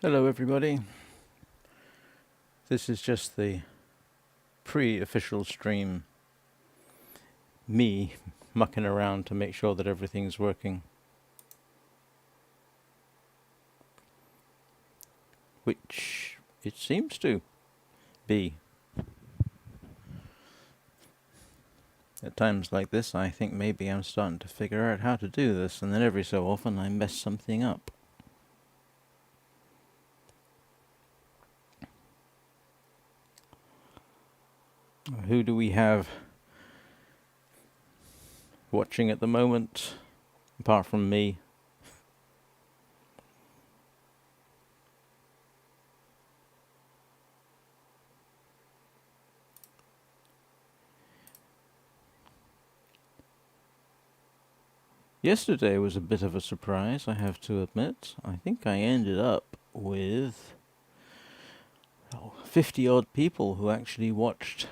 Hello everybody. This is just the pre-official stream. Me mucking around to make sure that everything's working. Which it seems to be. At times like this I think maybe I'm starting to figure out how to do this, and then every so often I mess something up. Who do we have watching at the moment, apart from me? Yesterday was a bit of a surprise, I have to admit. I think I ended up with 50 odd people who actually watched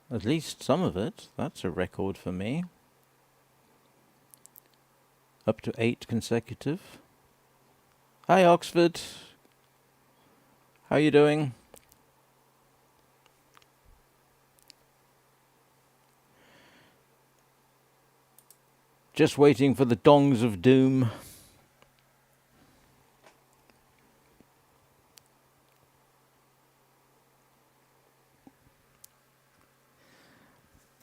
at least some of it. That's a record for me. Up to 8 consecutive. Hi Oxford. How you doing? Just waiting for the dongs of doom.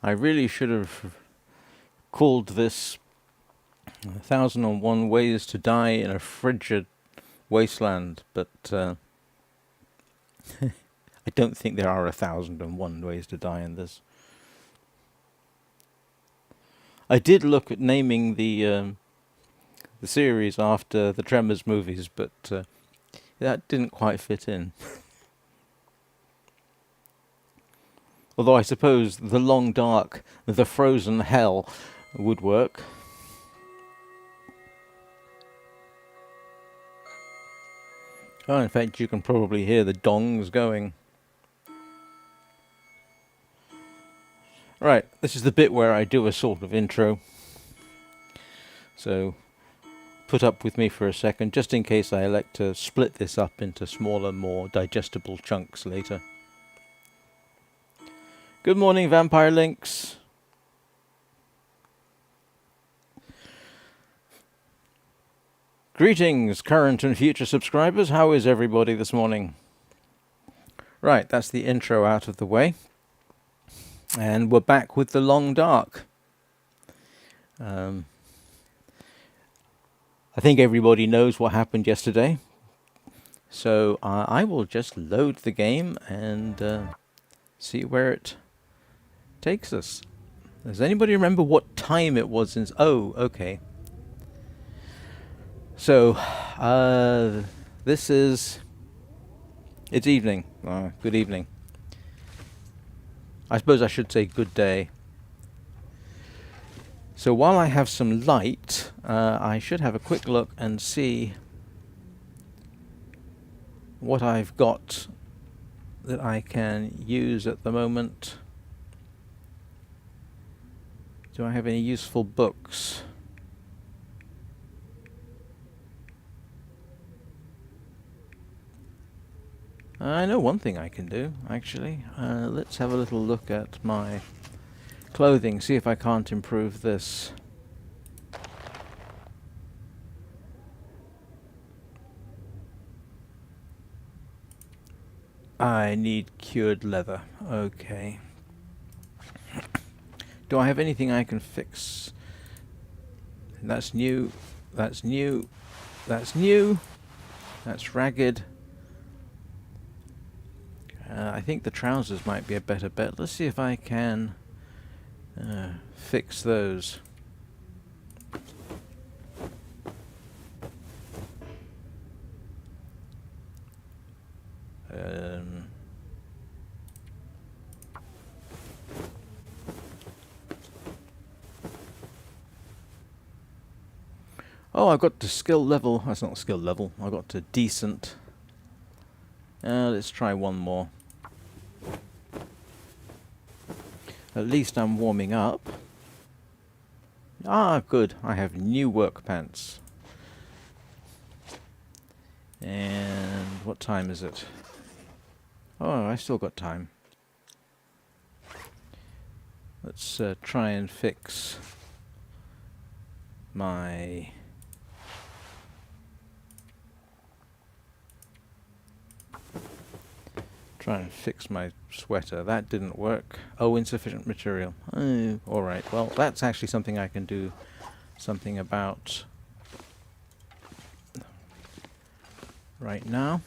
I really should have called this 1001 Ways to Die in a Frigid Wasteland, but I don't think there are 1001 ways to die in this. I did look at naming the series after the Tremors movies, but that didn't quite fit in. Although I suppose The Long Dark, The Frozen Hell would work. Oh, in fact, you can probably hear the dongs going. Right, this is the bit where I do a sort of intro. So, put up with me for a second, just in case I elect to split this up into smaller, more digestible chunks later. Good morning, Vampire Links. Greetings, current and future subscribers. How is everybody this morning? Right, that's the intro out of the way. And we're back with The Long Dark. I think everybody knows what happened yesterday. So I will just load the game and see where it takes us. Does anybody remember what time it was? Oh, okay. So, it's evening. Good evening. I suppose I should say good day. So while I have some light, I should have a quick look and see what I've got that I can use at the moment. Do I have any useful books? I know one thing I can do, actually. Let's have a little look at my clothing, see if I can't improve this. I need cured leather. Okay. Do I have anything I can fix? That's new. That's new. That's new. That's ragged. I think the trousers might be a better bet. Let's see if I can fix those. Oh, I got to skill level. That's not skill level. I got to decent. Let's try one more. At least I'm warming up. Ah, good. I have new work pants. And what time is it? Oh, I still got time. Let's try and fix my... Try and fix my sweater. That didn't work. Oh, insufficient material. Oh, alright. Well, that's actually something I can do something about right now.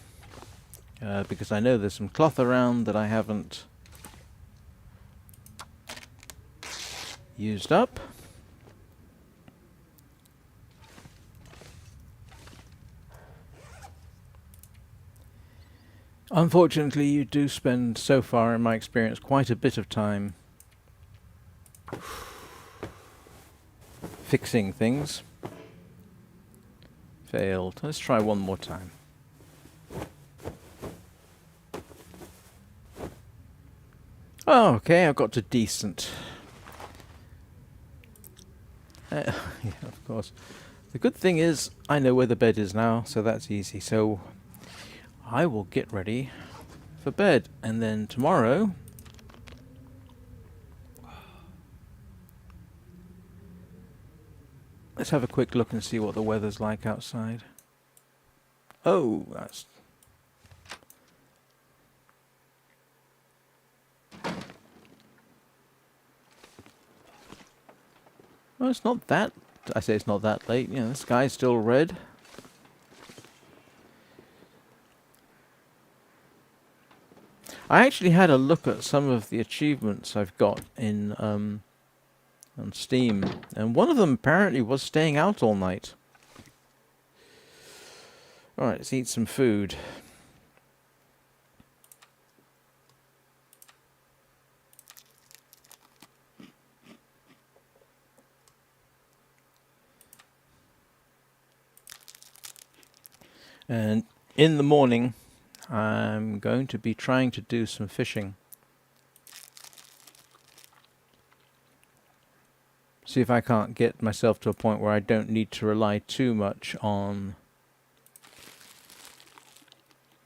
Because I know there's some cloth around that I haven't used up. Unfortunately, you do spend, so far in my experience, quite a bit of time fixing things. Failed. Let's try one more time. Oh, okay, I've got to decent. Yeah, of course. The good thing is, I know where the bed is now, so that's easy. So, I will get ready for bed, and then tomorrow... Let's have a quick look and see what the weather's like outside. Oh, that's... Well, it's not that... I say it's not that late. You know, the sky's still red. I actually had a look at some of the achievements I've got in on Steam, and one of them apparently was staying out all night. Alright, let's eat some food. And in the morning, I'm going to be trying to do some fishing. See if I can't get myself to a point where I don't need to rely too much on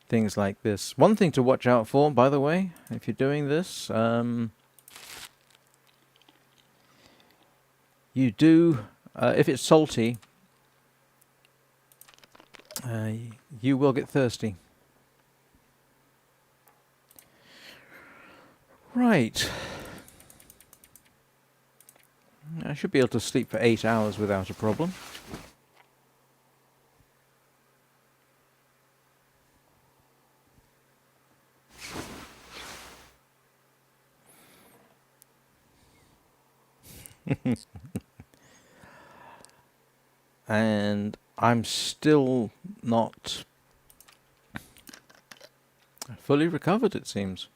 things like this. One thing to watch out for, by the way, if you're doing this, you do, if it's salty, you will get thirsty. Right. I should be able to sleep for 8 hours without a problem. And I'm still not fully recovered, it seems.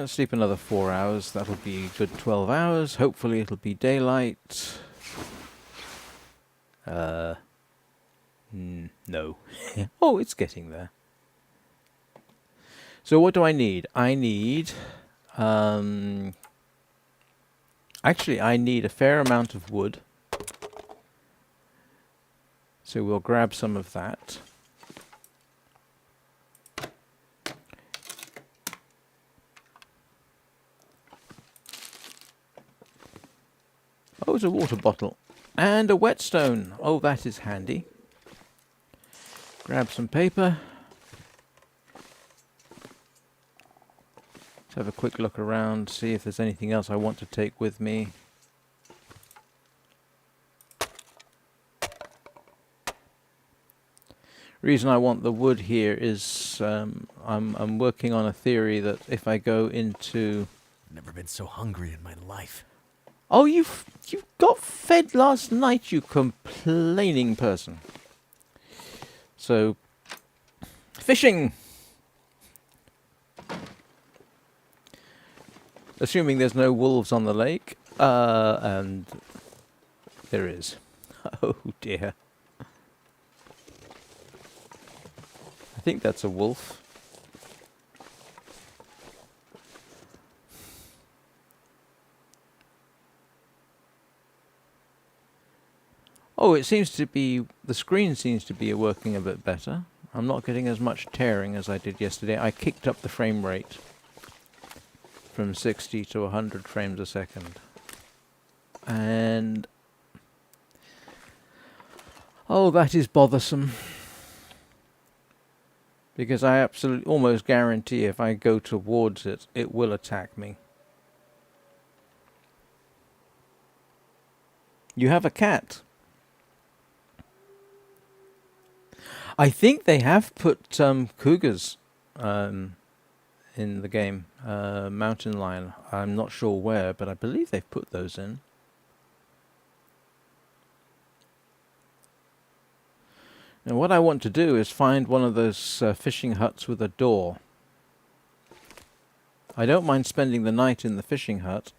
Sleep another 4 hours. That'll be a good 12 hours. Hopefully it'll be daylight. No. Oh, it's getting there. So what do I need? I need... actually, I need a fair amount of wood. So we'll grab some of that. Oh, it's a water bottle. And a whetstone. Oh, that is handy. Grab some paper. Let's have a quick look around, see if there's anything else I want to take with me. Reason I want the wood here is I'm working on a theory that if I go into... Never been so hungry in my life. Oh, you got fed last night, you complaining person. So, fishing! Assuming there's no wolves on the lake, and there is. Oh dear. I think that's a wolf. Oh, it seems to be, the screen seems to be working a bit better. I'm not getting as much tearing as I did yesterday. I kicked up the frame rate from 60 to 100 frames a second. And oh, that is bothersome. Because I absolutely almost guarantee if I go towards it, it will attack me. You have a cat. I think they have put cougars in the game. Mountain lion. I'm not sure where, but I believe they've put those in. Now what I want to do is find one of those fishing huts with a door. I don't mind spending the night in the fishing hut,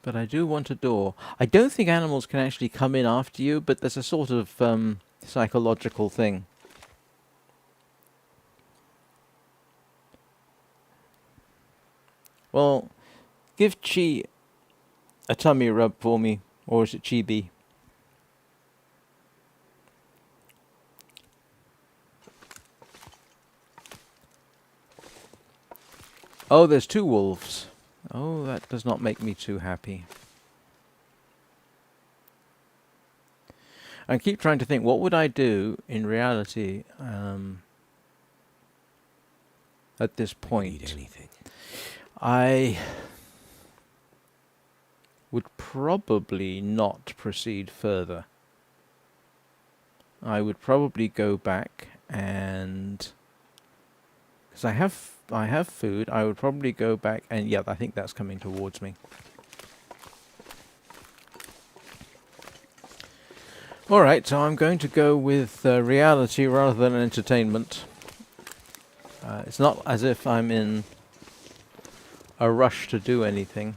but I do want a door. I don't think animals can actually come in after you, but there's a sort of psychological thing. Well, give Chi a tummy rub for me, or is it Chibi? Oh, there's two wolves. Oh, that does not make me too happy. I keep trying to think, what would I do in reality at this point? Eat anything. I would probably not proceed further. I would probably go back and, because I have food, I would probably go back and, yeah, I think that's coming towards me. Alright, so I'm going to go with reality rather than entertainment. It's not as if I'm in a rush to do anything.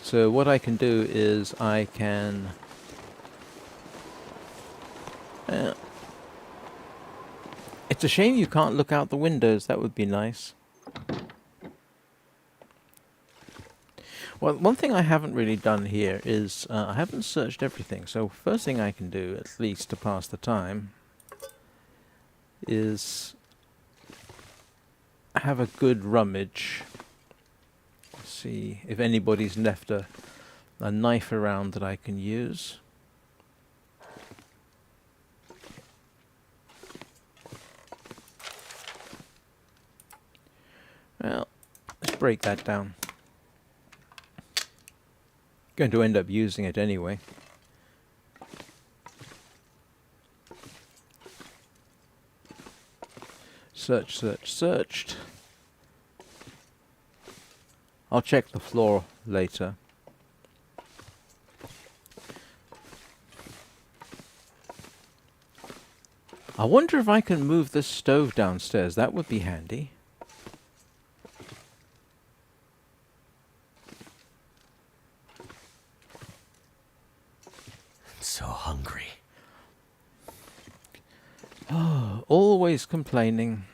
So what I can do is I can it's a shame you can't look out the windows. That would be nice. Well, one thing I haven't really done here is I haven't searched everything. So first thing I can do, at least to pass the time, is have a good rummage. See if anybody's left a knife around that I can use. Well, let's break that down. Going to end up using it anyway. Search, search, searched. I'll check the floor later. I wonder if I can move this stove downstairs. That would be handy. I'm so hungry. Oh, always complaining.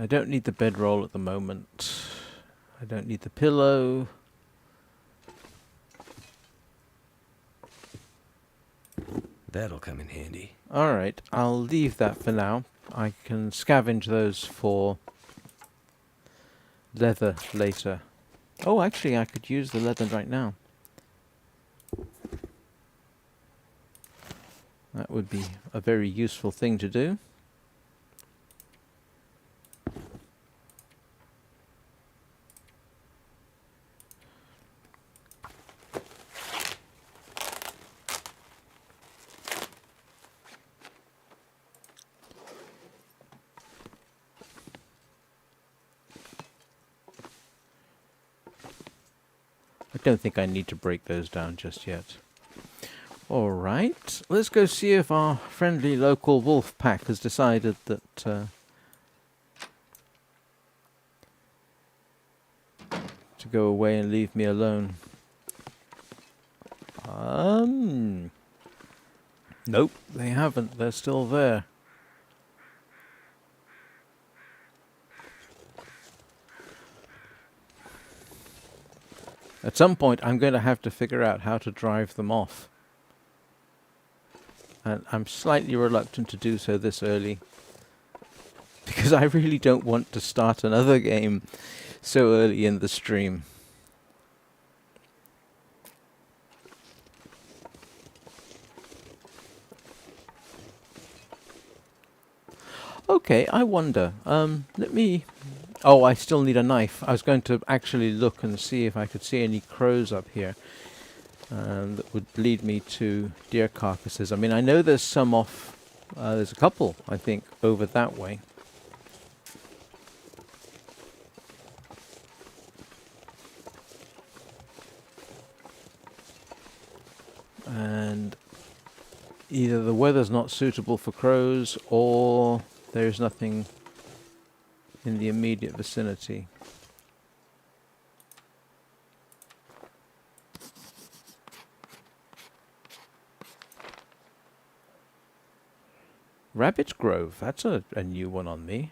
I don't need the bedroll at the moment. I don't need the pillow. That'll come in handy. Alright, I'll leave that for now. I can scavenge those for leather later. Oh, actually, I could use the leather right now. That would be a very useful thing to do. I don't think I need to break those down just yet. Alright, let's go see if our friendly local wolf pack has decided that to go away and leave me alone. Nope, they haven't. They're still there. At some point, I'm going to have to figure out how to drive them off. And I'm slightly reluctant to do so this early, because I really don't want to start another game so early in the stream. Okay, I wonder. Let me... Oh, I still need a knife. I was going to actually look and see if I could see any crows up here. That would lead me to deer carcasses. I mean, I know there's some off... there's a couple, I think, over that way. And either the weather's not suitable for crows, or there's nothing in the immediate vicinity. Rabbit Grove, that's a new one on me.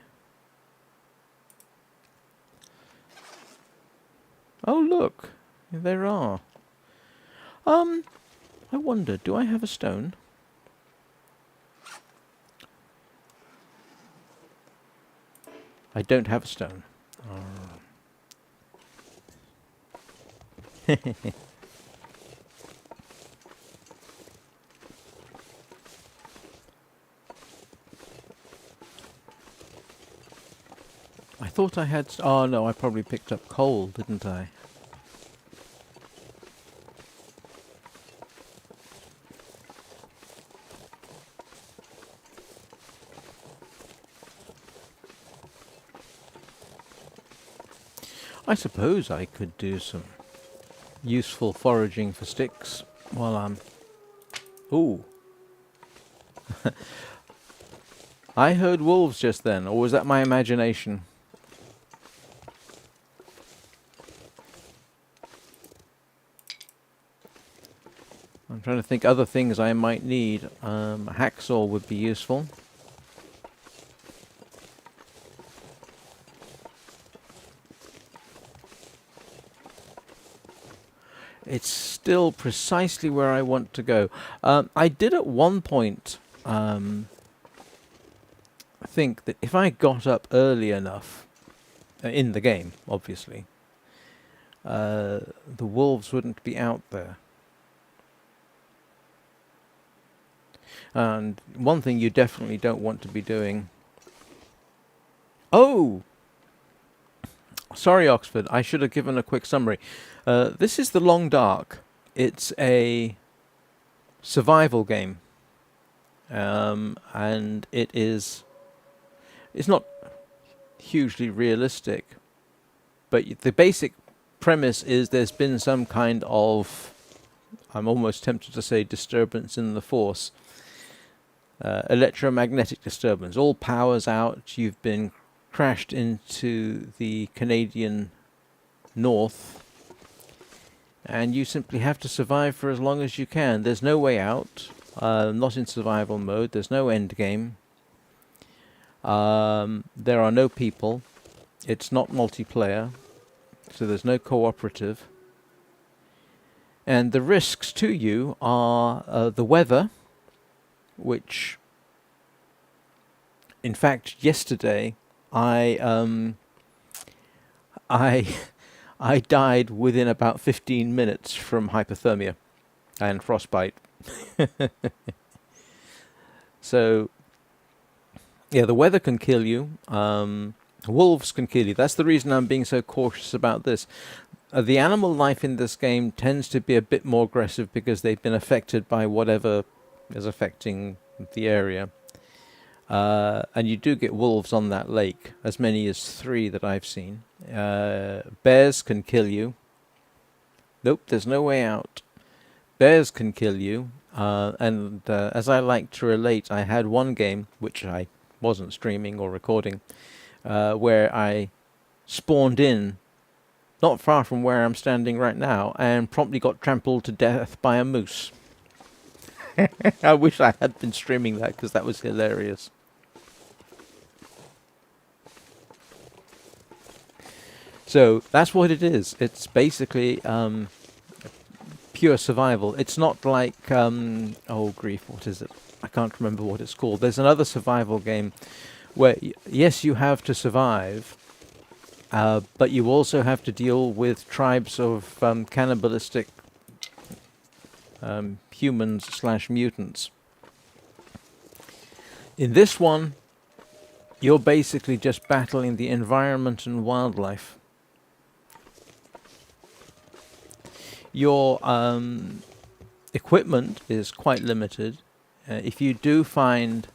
Oh look, there are. I wonder, do I have a stone? I don't have a stone. Oh. I thought I had... Oh no, I probably picked up coal, didn't I? I suppose I could do some useful foraging for sticks while I'm... Ooh. I heard wolves just then, or was that my imagination? I'm trying to think other things I might need. A hacksaw would be useful. It's still precisely where I want to go. I did at one point think that if I got up early enough, in the game, obviously, the wolves wouldn't be out there. And one thing you definitely don't want to be doing... Oh! Sorry, Oxford, I should have given a quick summary. This is The Long Dark. It's a survival game. And it is... It's not hugely realistic, but the basic premise is there's been some kind of... I'm almost tempted to say disturbance in the Force. Electromagnetic disturbance. All power's out. You've been crashed into the Canadian north, and you simply have to survive for as long as you can. There's no way out. Not in survival mode. There's no end game. There are no people. It's not multiplayer, so there's no cooperative. And the risks to you are the weather, which, in fact, yesterday I I died within about 15 minutes from hypothermia and frostbite. So, yeah, the weather can kill you. Wolves can kill you. That's the reason I'm being so cautious about this. The animal life in this game tends to be a bit more aggressive because they've been affected by whatever is affecting the area. And you do get wolves on that lake, as many as 3 that I've seen. Bears can kill you. Nope, there's no way out. Bears can kill you. And as I like to relate, I had one game, which I wasn't streaming or recording, where I spawned in not far from where I'm standing right now and promptly got trampled to death by a moose. I wish I had been streaming that because that was hilarious. So that's what it is. It's basically pure survival. It's not like oh grief, what is it? I can't remember what it's called. There's another survival game where yes, you have to survive, but you also have to deal with tribes of cannibalistic humans/mutants. In this one, you're basically just battling the environment and wildlife. Your equipment is quite limited. If you do find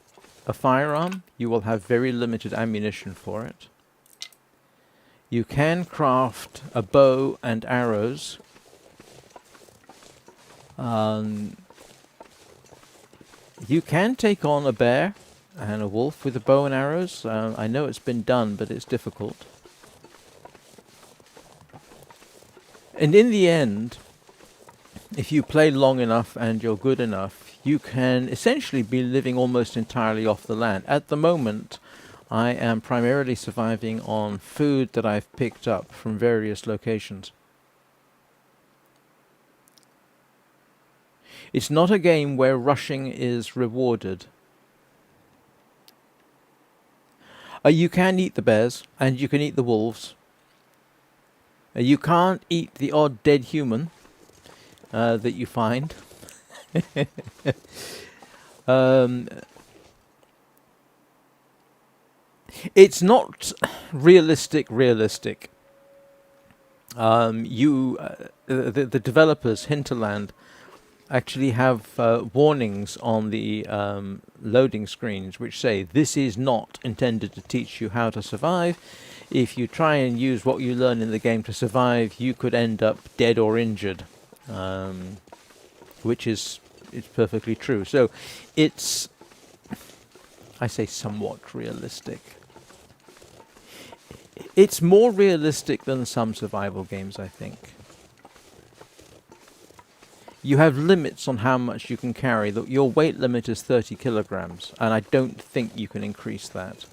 a firearm, you will have very limited ammunition for it. You can craft a bow and arrows. You can take on a bear and a wolf with a bow and arrows. I know it's been done, but it's difficult. And in the end, if you play long enough and you're good enough, you can essentially be living almost entirely off the land. At the moment, I am primarily surviving on food that I've picked up from various locations. It's not a game where rushing is rewarded. You can eat the bears, and you can eat the wolves. You can't eat the odd dead human that you find. It's not realistic. The developers, Hinterland, actually have warnings on the loading screens which say this is not intended to teach you how to survive. If you try and use what you learn in the game to survive, you could end up dead or injured, which is perfectly true. So it's, I say, somewhat realistic. It's more realistic than some survival games, I think. You have limits on how much you can carry. Your weight limit is 30 kilograms, and I don't think you can increase that.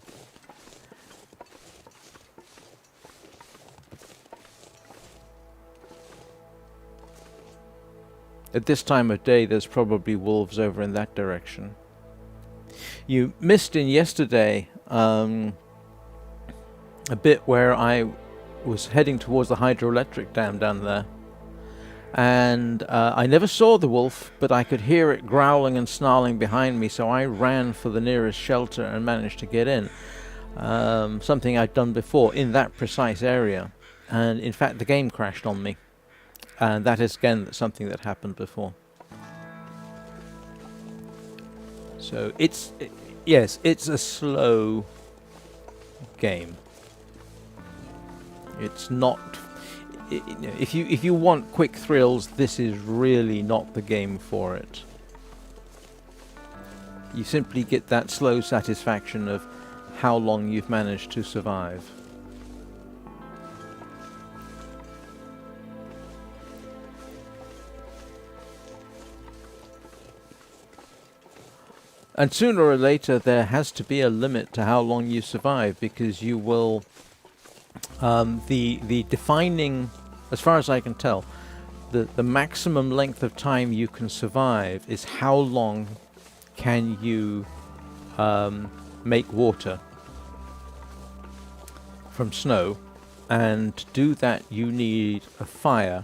At this time of day, there's probably wolves over in that direction. You missed in yesterday a bit where I was heading towards the hydroelectric dam down there. And I never saw the wolf, but I could hear it growling and snarling behind me, so I ran for the nearest shelter and managed to get in. Something I'd done before in that precise area. And in fact, the game crashed on me. And that is, again, something that happened before. So yes, it's a slow game. It's not... If you want quick thrills, this is really not the game for it. You simply get that slow satisfaction of how long you've managed to survive. And sooner or later there has to be a limit to how long you survive, because you will... the defining, as far as I can tell, the maximum length of time you can survive is how long can you make water from snow, and to do that you need a fire,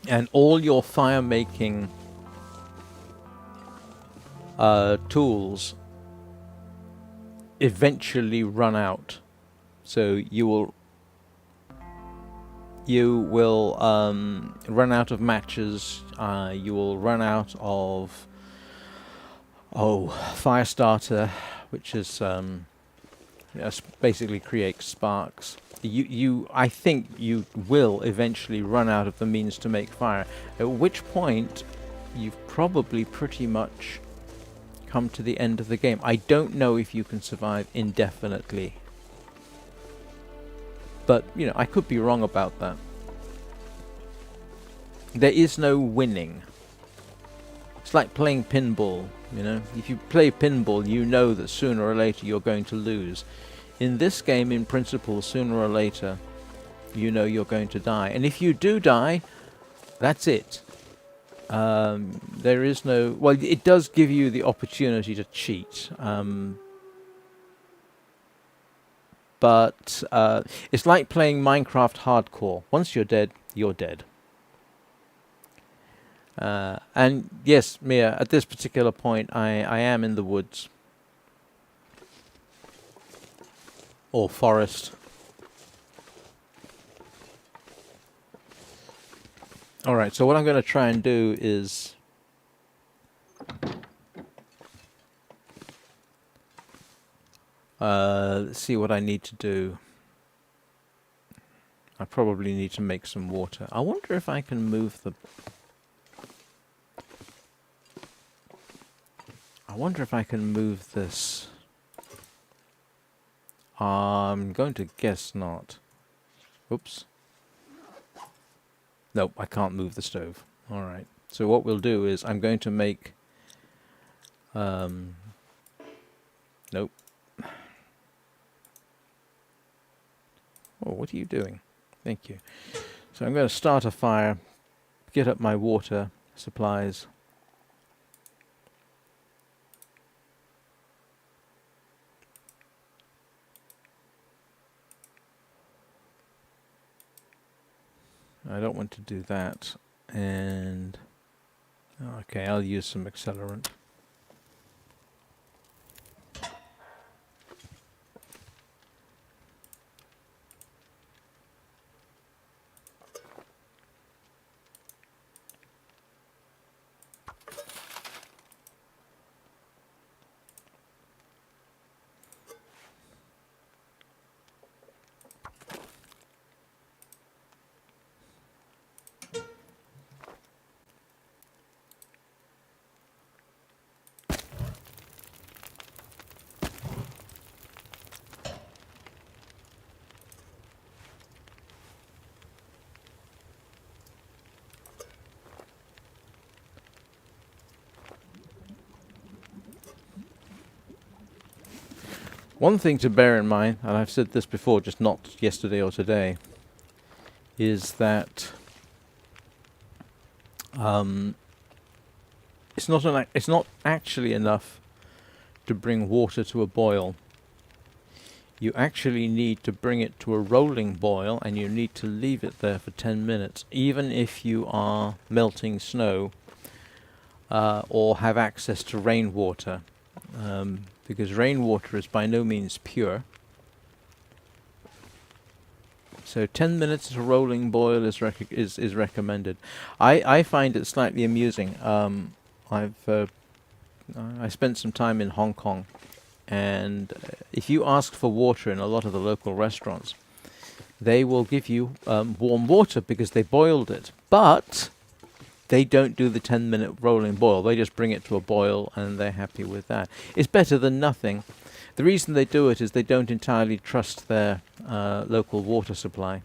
and all your fire making tools eventually run out. So you will run out of matches. You will run out of fire starter, which is basically creates sparks. I think you will eventually run out of the means to make fire. At which point, you've probably pretty much come to the end of the game. I don't know if you can survive indefinitely. But, I could be wrong about that. There is no winning. It's like playing pinball, you know. If you play pinball, you know that sooner or later you're going to lose. In this game, in principle, sooner or later, you know you're going to die. And if you do die, that's it. There is no... Well, it does give you the opportunity to cheat. But it's like playing Minecraft hardcore. Once you're dead, you're dead. And yes, Mia, at this particular point, I am in the woods. Or forest. Alright, so what I'm going to try and do is... let's see what I need to do. I probably need to make some water. I wonder if I can move the... I wonder if I can move this. I'm going to guess not. Oops. Nope, I can't move the stove. Alright. So what we'll do is I'm going to make... nope. Oh, what are you doing? Thank you. So I'm going to start a fire, get up my water supplies. I don't want to do that. And... okay, I'll use some accelerant. One thing to bear in mind, and I've said this before, just not yesterday or today, is that it's not actually enough to bring water to a boil. You actually need to bring it to a rolling boil, and you need to leave it there for 10 minutes, even if you are melting snow or have access to rainwater. Because rainwater is by no means pure. So 10 minutes at a rolling boil is recommended. I find it slightly amusing. I spent some time in Hong Kong, and if you ask for water in a lot of the local restaurants, they will give you warm water because they boiled it. But they don't do the 10-minute rolling boil. They just bring it to a boil and they're happy with that. It's better than nothing. The reason they do it is they don't entirely trust their local water supply.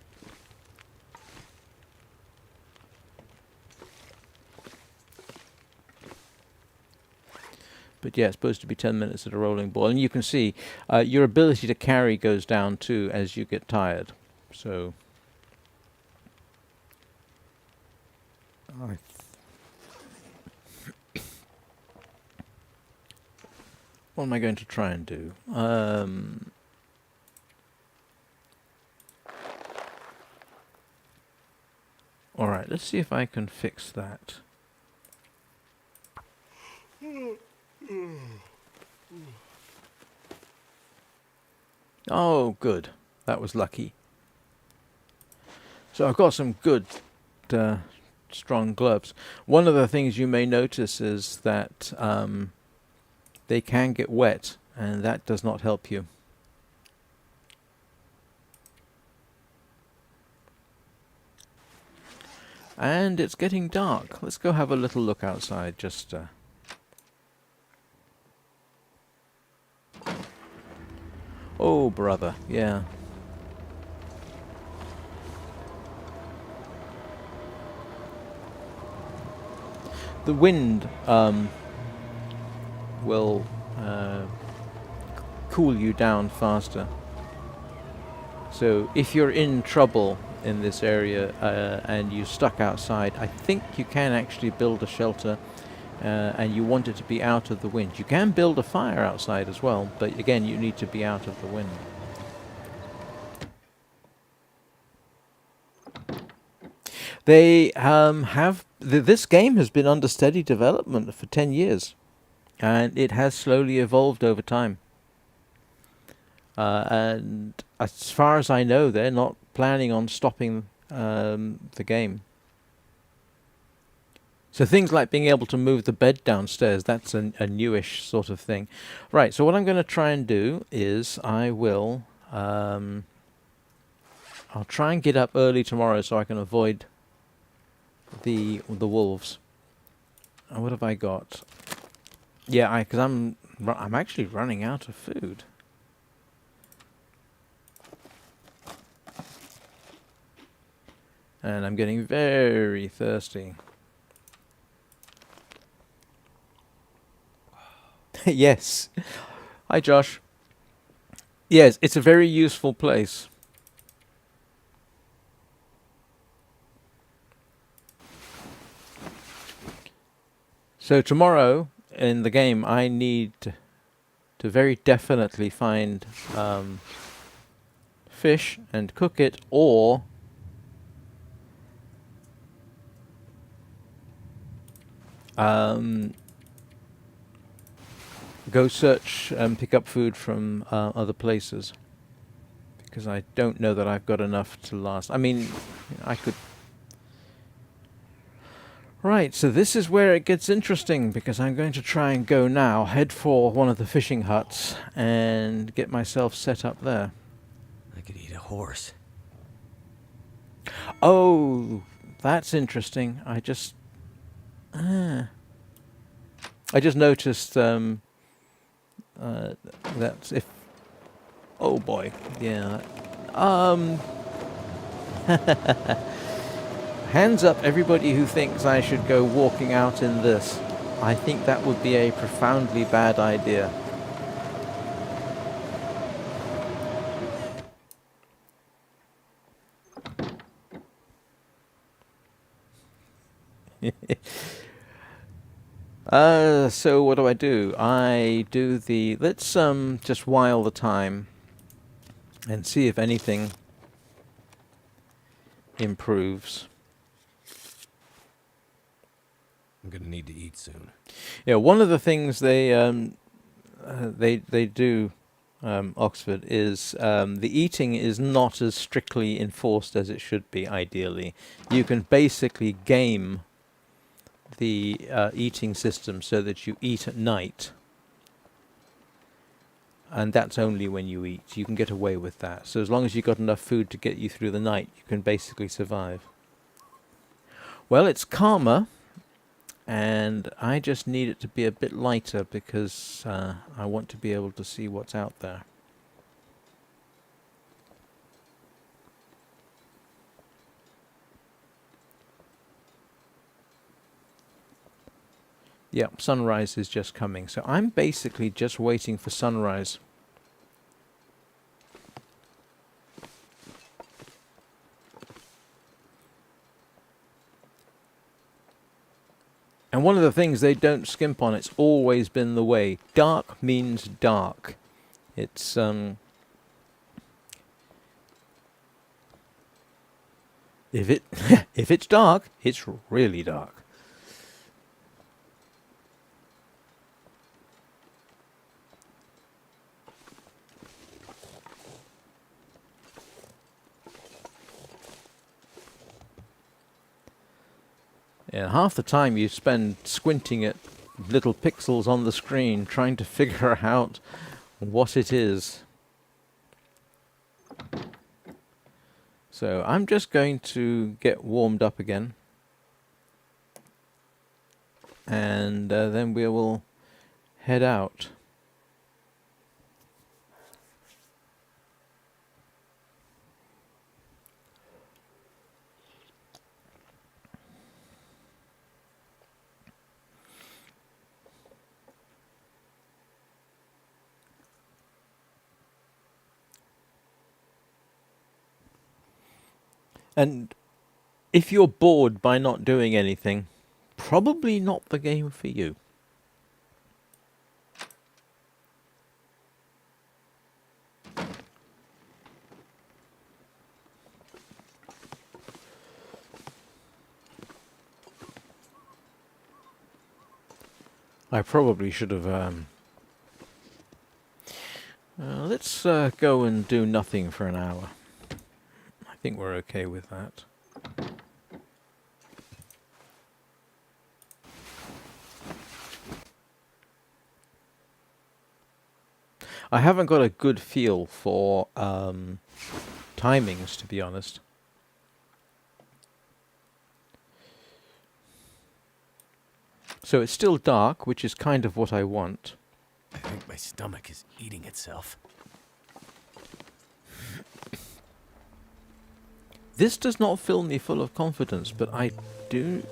But yeah, it's supposed to be 10 minutes at a rolling boil. And you can see your ability to carry goes down too as you get tired. So what am I going to try and do? Alright, let's see if I can fix that. Oh, good. That was lucky. So I've got some good strong gloves. One of the things you may notice is that they can get wet, and that does not help you. And it's getting dark. Let's go have a little look outside. Just oh, brother, yeah. the wind will cool you down faster. So if you're in trouble in this area and you're stuck outside, I think you can actually build a shelter and you want it to be out of the wind. You can build a fire outside as well, but again, you need to be out of the wind. They this game has been under steady development for 10 years, and it has slowly evolved over time. And as far as I know, they're not planning on stopping the game. So things like being able to move the bed downstairs, that's a newish sort of thing. Right, so what I'm going to try and do is I'll try and get up early tomorrow so I can avoid the wolves. And what have I got? Yeah, because I'm actually running out of food. And I'm getting very thirsty. Yes. Hi, Josh. Yes, it's a very useful place. So tomorrow in the game, I need to very definitely find fish and cook it, or go search and pick up food from other places, because I don't know that I've got enough to last. I mean, I could... Right, so this is where it gets interesting, because I'm going to try and go now, head for one of the fishing huts, and get myself set up there. I could eat a horse. Oh, that's interesting. I just noticed that if... Oh boy, yeah. Hands up everybody who thinks I should go walking out in this. I think that would be a profoundly bad idea. So what do? I do the... Let's just while the time and see if anything improves. I'm gonna need to eat soon. Yeah, one of the things they do, Oxford, is the eating is not as strictly enforced as it should be. Ideally, you can basically game the eating system so that you eat at night, and that's only when you eat. You can get away with that. So as long as you've got enough food to get you through the night, you can basically survive. Well, it's calmer, and I just need it to be a bit lighter because I want to be able to see what's out there. Yep, sunrise is just coming, so I'm basically just waiting for sunrise. And one of the things they don't skimp on, it's always been the way. Dark means dark. It's if it if it's dark, it's really dark. Yeah, half the time you spend squinting at little pixels on the screen trying to figure out what it is. So I'm just going to get warmed up again, and then we will head out. And if you're bored by not doing anything, probably not the game for you. I probably should have... let's go and do nothing for an hour. I think we're okay with that. I haven't got a good feel for timings, to be honest. So it's still dark, which is kind of what I want. I think my stomach is eating itself. This does not fill me full of confidence, but I do...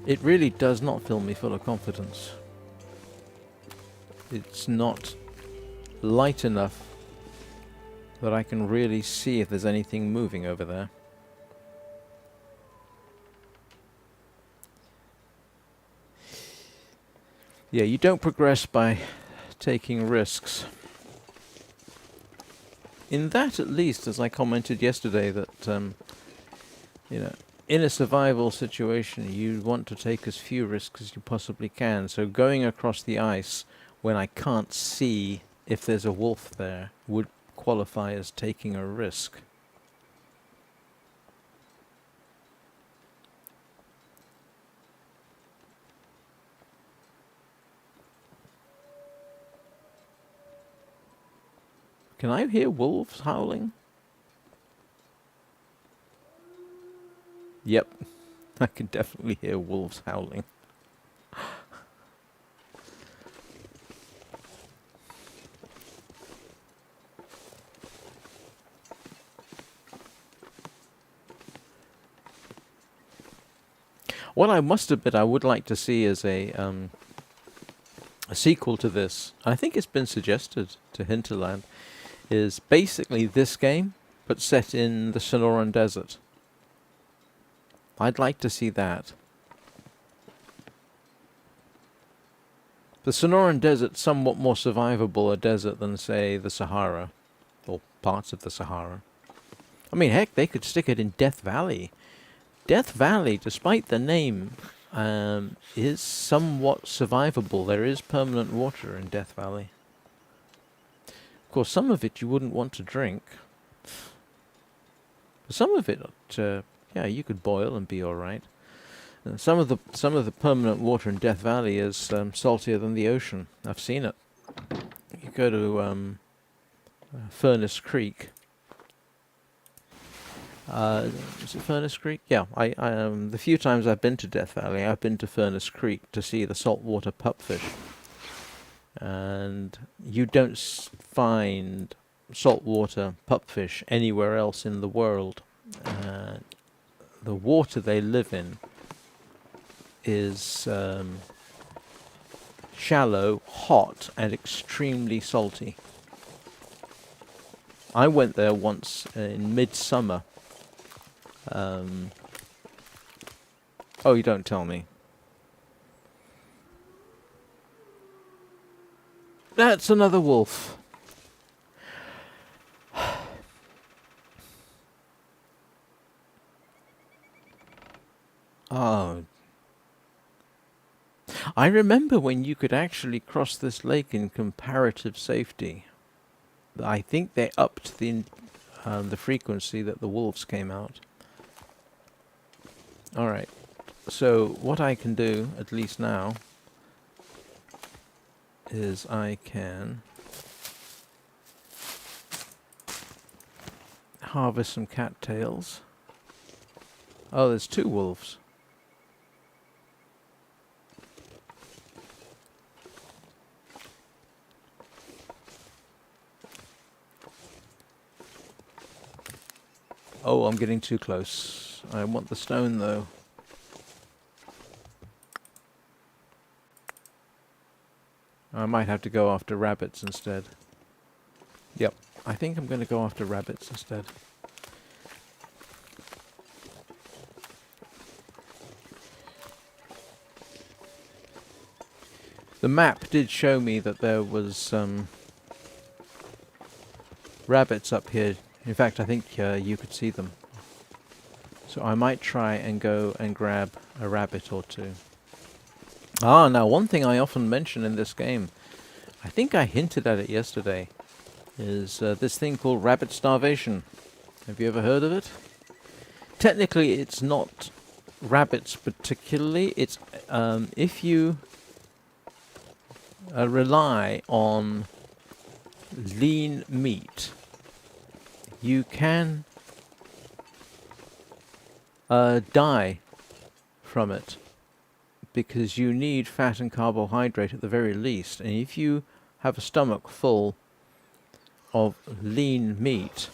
It really does not fill me full of confidence. It's not light enough that I can really see if there's anything moving over there. Yeah, you don't progress by taking risks. In that, at least, as I commented yesterday, that, you know, in a survival situation, you want to take as few risks as you possibly can. So going across the ice when I can't see if there's a wolf there would qualify as taking a risk. Can I hear wolves howling? Yep, I can definitely hear wolves howling. What I must admit I would like to see is a sequel to this. I think it's been suggested to Hinterland. Is basically this game, but set in the Sonoran Desert. I'd like to see that. The Sonoran Desert, somewhat more survivable a desert than, say, the Sahara, or parts of the Sahara. I mean, heck, they could stick it in Death Valley. Death Valley, despite the name, is somewhat survivable. There is permanent water in Death Valley. Of course, some of it you wouldn't want to drink. But some of it, yeah, you could boil and be all right. Some of the permanent water in Death Valley is saltier than the ocean. I've seen it. You go to Furnace Creek. Is it Furnace Creek? Yeah, I the few times I've been to Death Valley, I've been to Furnace Creek to see the saltwater pupfish. And you don't find saltwater pupfish anywhere else in the world. The water they live in is shallow, hot, and extremely salty. I went there once in midsummer. Oh, you don't tell me. That's another wolf. Oh. I remember when you could actually cross this lake in comparative safety. I think they upped the frequency that the wolves came out. Alright. So what I can do, at least now, is I can harvest some cattails. Oh, there's two wolves. Oh, I'm getting too close. I want the stone, though. I might have to go after rabbits instead. Yep, I think I'm going to go after rabbits instead. The map did show me that there was rabbits up here. In fact, I think you could see them. So I might try and go and grab a rabbit or two. Ah, now one thing I often mention in this game, I think I hinted at it yesterday, is this thing called rabbit starvation. Have you ever heard of it? Technically, it's not rabbits particularly. It's if you rely on lean meat, you can die from it, because you need fat and carbohydrate at the very least. And if you have a stomach full of lean meat,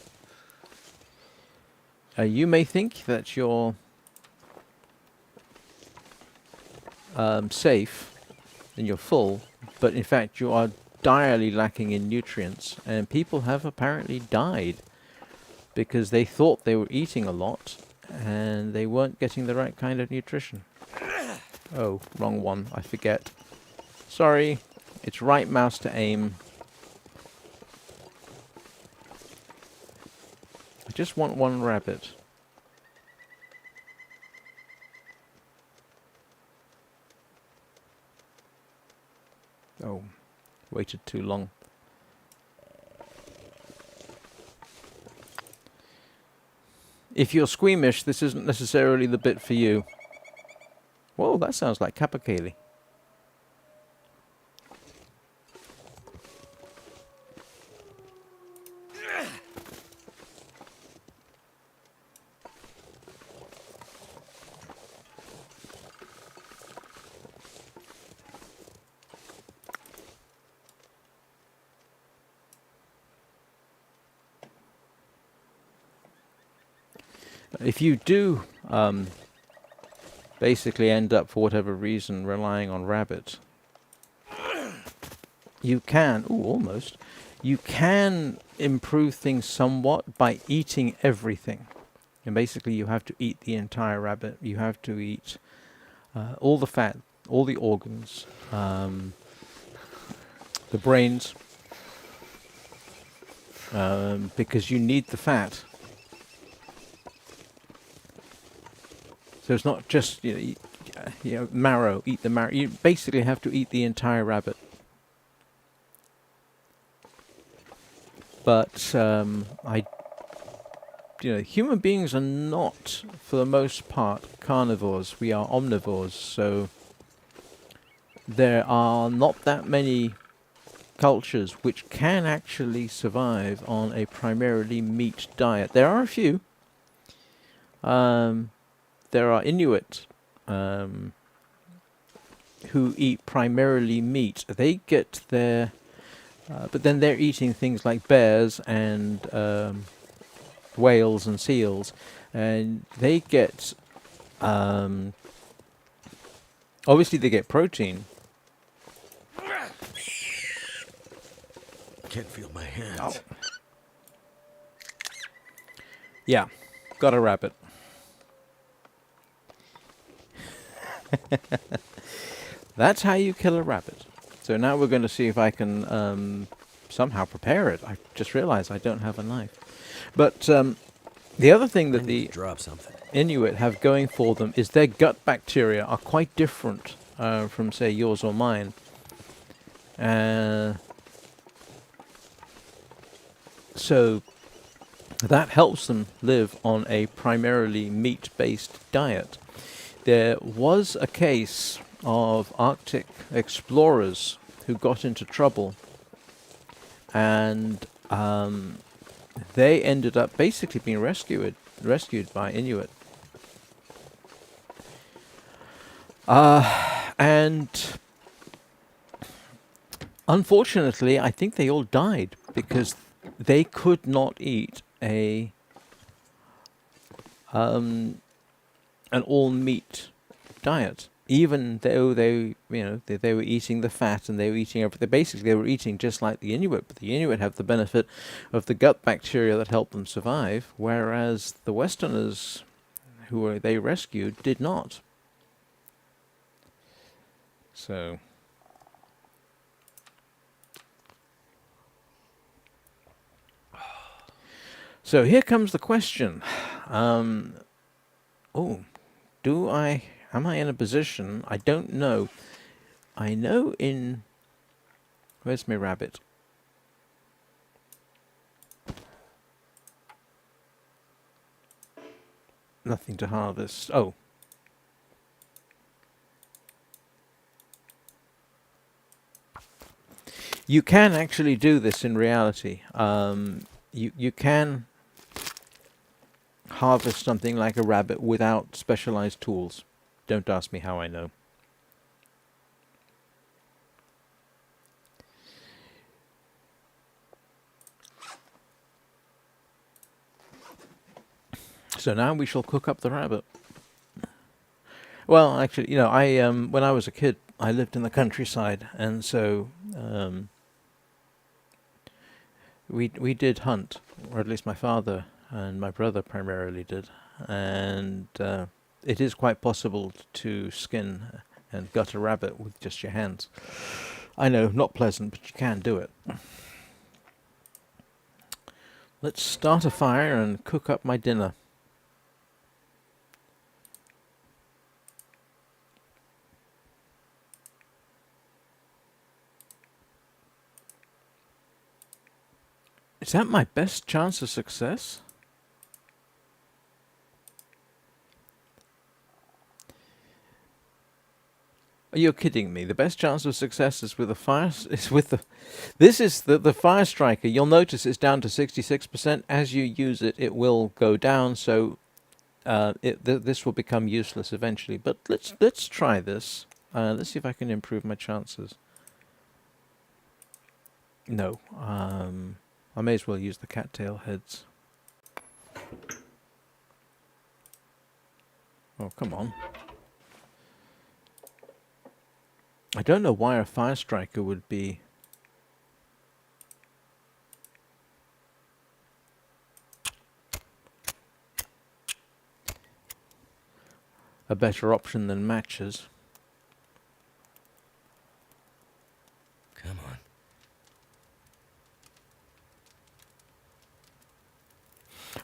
you may think that you're safe and you're full, but in fact you are direly lacking in nutrients, and people have apparently died because they thought they were eating a lot and they weren't getting the right kind of nutrition. Oh, wrong one, I forget. Sorry, it's right mouse to aim. I just want one rabbit. Oh, waited too long. If you're squeamish, this isn't necessarily the bit for you. Whoa, that sounds like capercaillie. If you do basically end up, for whatever reason, relying on rabbits, you can, almost, you can improve things somewhat by eating everything. And basically you have to eat the entire rabbit. You have to eat all the fat, all the organs, the brains, because you need the fat. So it's not just marrow. Eat the marrow. You basically have to eat the entire rabbit. But human beings are not, for the most part, carnivores. We are omnivores. So there are not that many cultures which can actually survive on a primarily meat diet. There are a few. There are Inuit who eat primarily meat. They get their... but then they're eating things like bears and whales and seals. And they get... obviously they get protein. Can't feel my hands. Oh. Yeah, got a rabbit. That's how you kill a rabbit. So now we're going to see if I can somehow prepare it. I just realized I don't have a knife. But the other thing that the Inuit have going for them is their gut bacteria are quite different from, say, yours or mine. So that helps them live on a primarily meat-based diet. There was a case of Arctic explorers who got into trouble, and they ended up basically being rescued by Inuit. And unfortunately, I think they all died because they could not eat an all-meat diet. even though they were eating the fat and they were eating everything. Basically, they were eating just like the Inuit, but the Inuit have the benefit of the gut bacteria that help them survive, whereas the Westerners they rescued did not. So here comes the question. Oh, am I in a position? I don't know. I know where's my rabbit? Nothing to harvest. Oh. You can actually do this in reality. You can harvest something like a rabbit without specialized tools. Don't ask me how I know. So now we shall cook up the rabbit. Well, actually, I when I was a kid, I lived in the countryside, and so we did hunt, or at least my father and my brother primarily did, and it is quite possible to skin and gut a rabbit with just your hands. I know, not pleasant, but you can do it. Let's start a fire and cook up my dinner. Is that my best chance of success? Are you kidding me? The best chance of success is with the fire. This is the fire striker. You'll notice it's down to 66%. As you use it, it will go down. So this will become useless eventually. But let's try this. Let's see if I can improve my chances. No. I may as well use the cattail heads. Oh, come on. I don't know why a fire striker would be a better option than matches. Come on.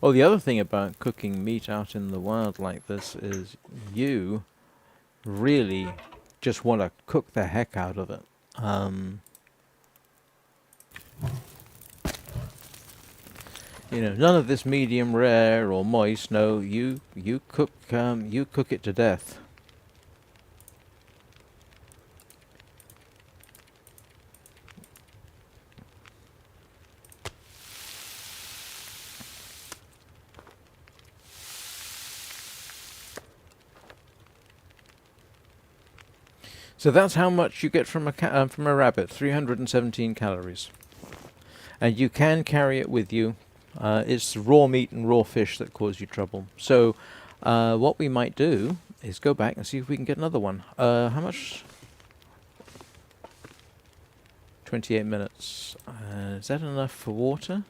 Oh, the other thing about cooking meat out in the wild like this is you really just want to cook the heck out of it. None of this medium rare or moist. No, you cook it to death. So that's how much you get from a rabbit, 317 calories. And you can carry it with you. It's raw meat and raw fish that cause you trouble. So what we might do is go back and see if we can get another one. How much? 28 minutes. Is that enough for water?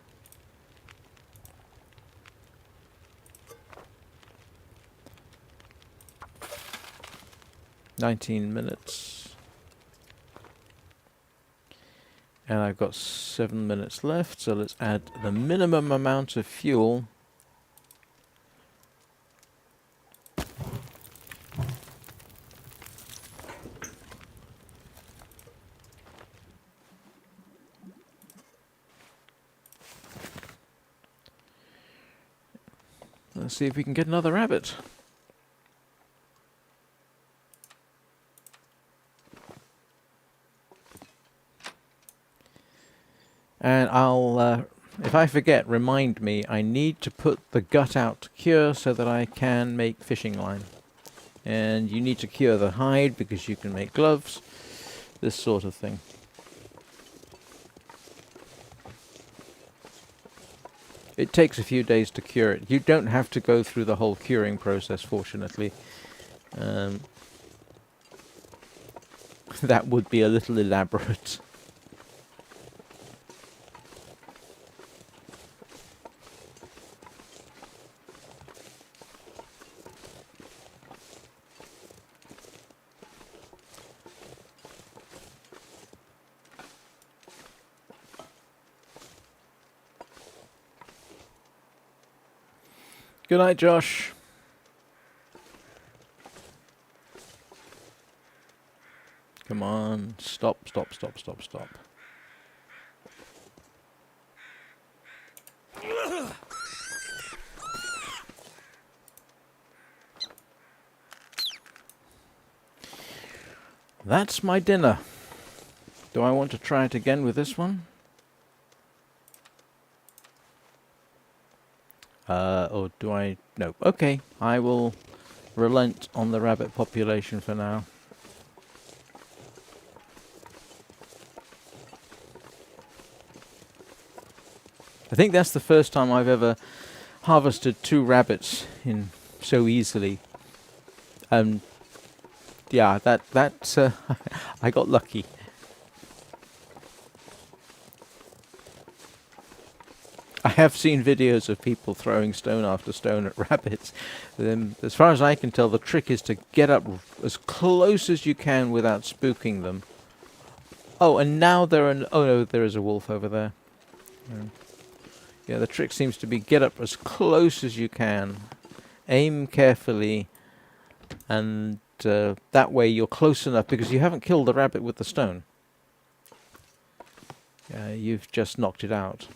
"19 minutes. And I've got 7 minutes left, so let's add the minimum amount of fuel. Let's see if we can get another rabbit. And if I forget, remind me, I need to put the gut out to cure so that I can make fishing line. And you need to cure the hide because you can make gloves, this sort of thing. It takes a few days to cure it. You don't have to go through the whole curing process, fortunately. That would be a little elaborate. Good night, Josh. Come on, stop, stop, stop, stop, stop. That's my dinner. Do I want to try it again with this one? Or do I? No. Okay, I will relent on the rabbit population for now. I think that's the first time I've ever harvested 2 rabbits in so easily. Yeah, that I got lucky. I have seen videos of people throwing stone after stone at rabbits. As far as I can tell, the trick is to get up as close as you can without spooking them. Oh, and now oh no, there is a wolf over there. Yeah, the trick seems to be get up as close as you can, aim carefully, and that way you're close enough because you haven't killed the rabbit with the stone. You've just knocked it out.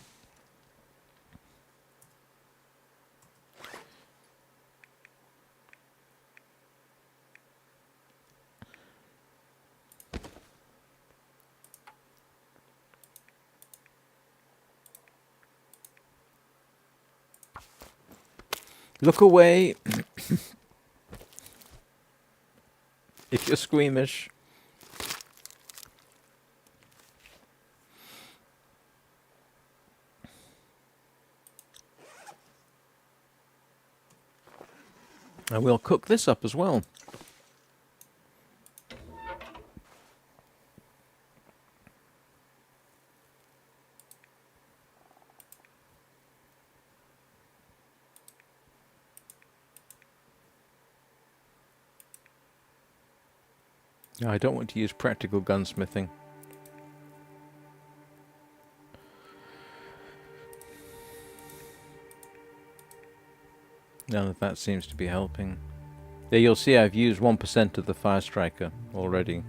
Look away if you're squeamish. And we'll cook this up as well. No, I don't want to use practical gunsmithing. None of that seems to be helping. There you'll see I've used 1% of the fire striker already.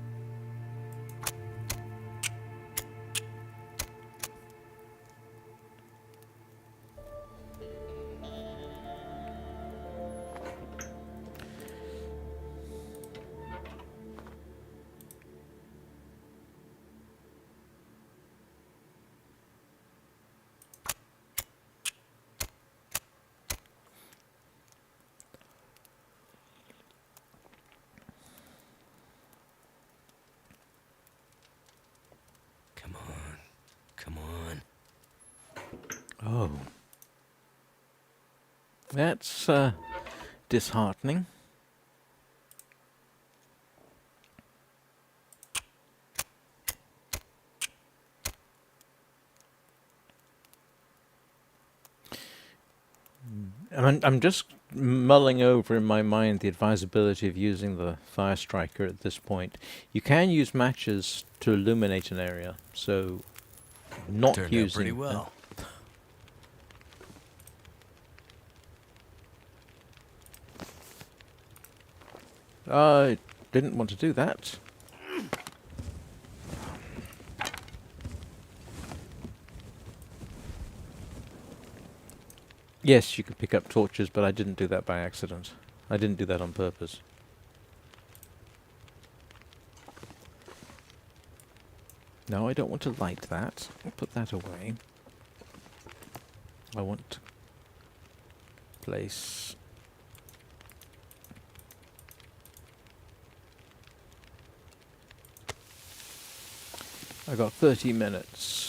Come on. Oh. That's disheartening. I'm just mulling over in my mind the advisability of using the fire striker at this point. You can use matches to illuminate an area, so not Turned using out pretty well. I didn't want to do that. Yes, you can pick up torches, but I didn't do that by accident. I didn't do that on purpose. No, I don't want to light that. I'll put that away. I want to place... I got 30 minutes.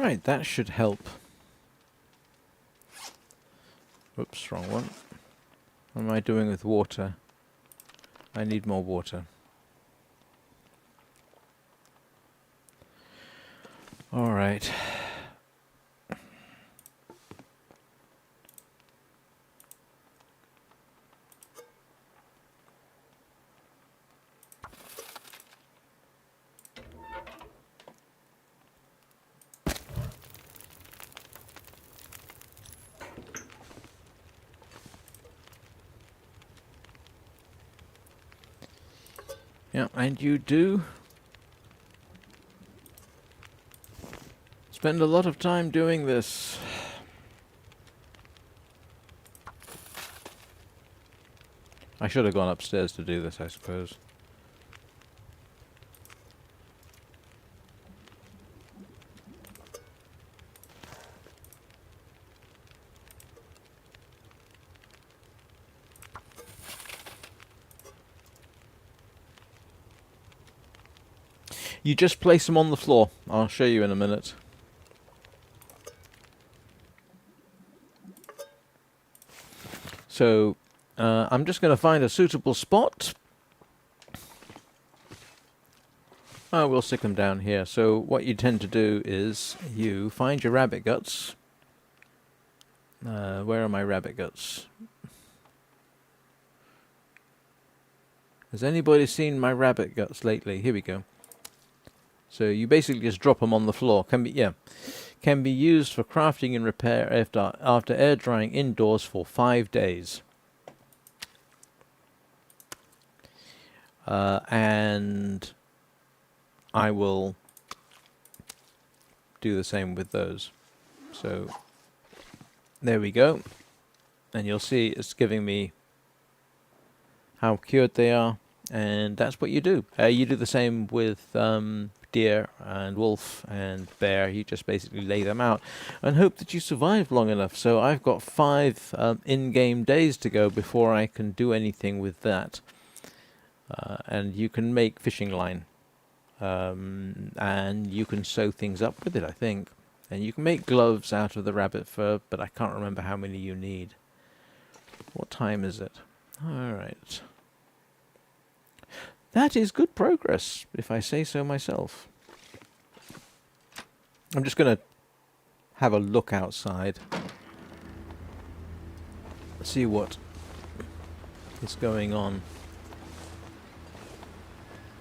Right, that should help. Oops, wrong one. What am I doing with water? I need more water. All right. Yeah, and you do spend a lot of time doing this. I should have gone upstairs to do this, I suppose. You just place them on the floor. I'll show you in a minute. So, I'm just going to find a suitable spot. We'll stick them down here. So what you tend to do is you find your rabbit guts. Where are my rabbit guts? Has anybody seen my rabbit guts lately? Here we go. So you basically just drop them on the floor. Can be used for crafting and repair after air drying indoors for 5 days. And I will do the same with those. So there we go. And you'll see it's giving me how cured they are. And that's what you do. You do the same with deer and wolf and bear. You just basically lay them out and hope that you survive long enough. So I've got 5 in-game days to go before I can do anything with that. And you can make fishing line. And you can sew things up with it, I think. And you can make gloves out of the rabbit fur, but I can't remember how many you need. What time is it? All right. That is good progress, if I say so myself. I'm just going to have a look outside. See what is going on.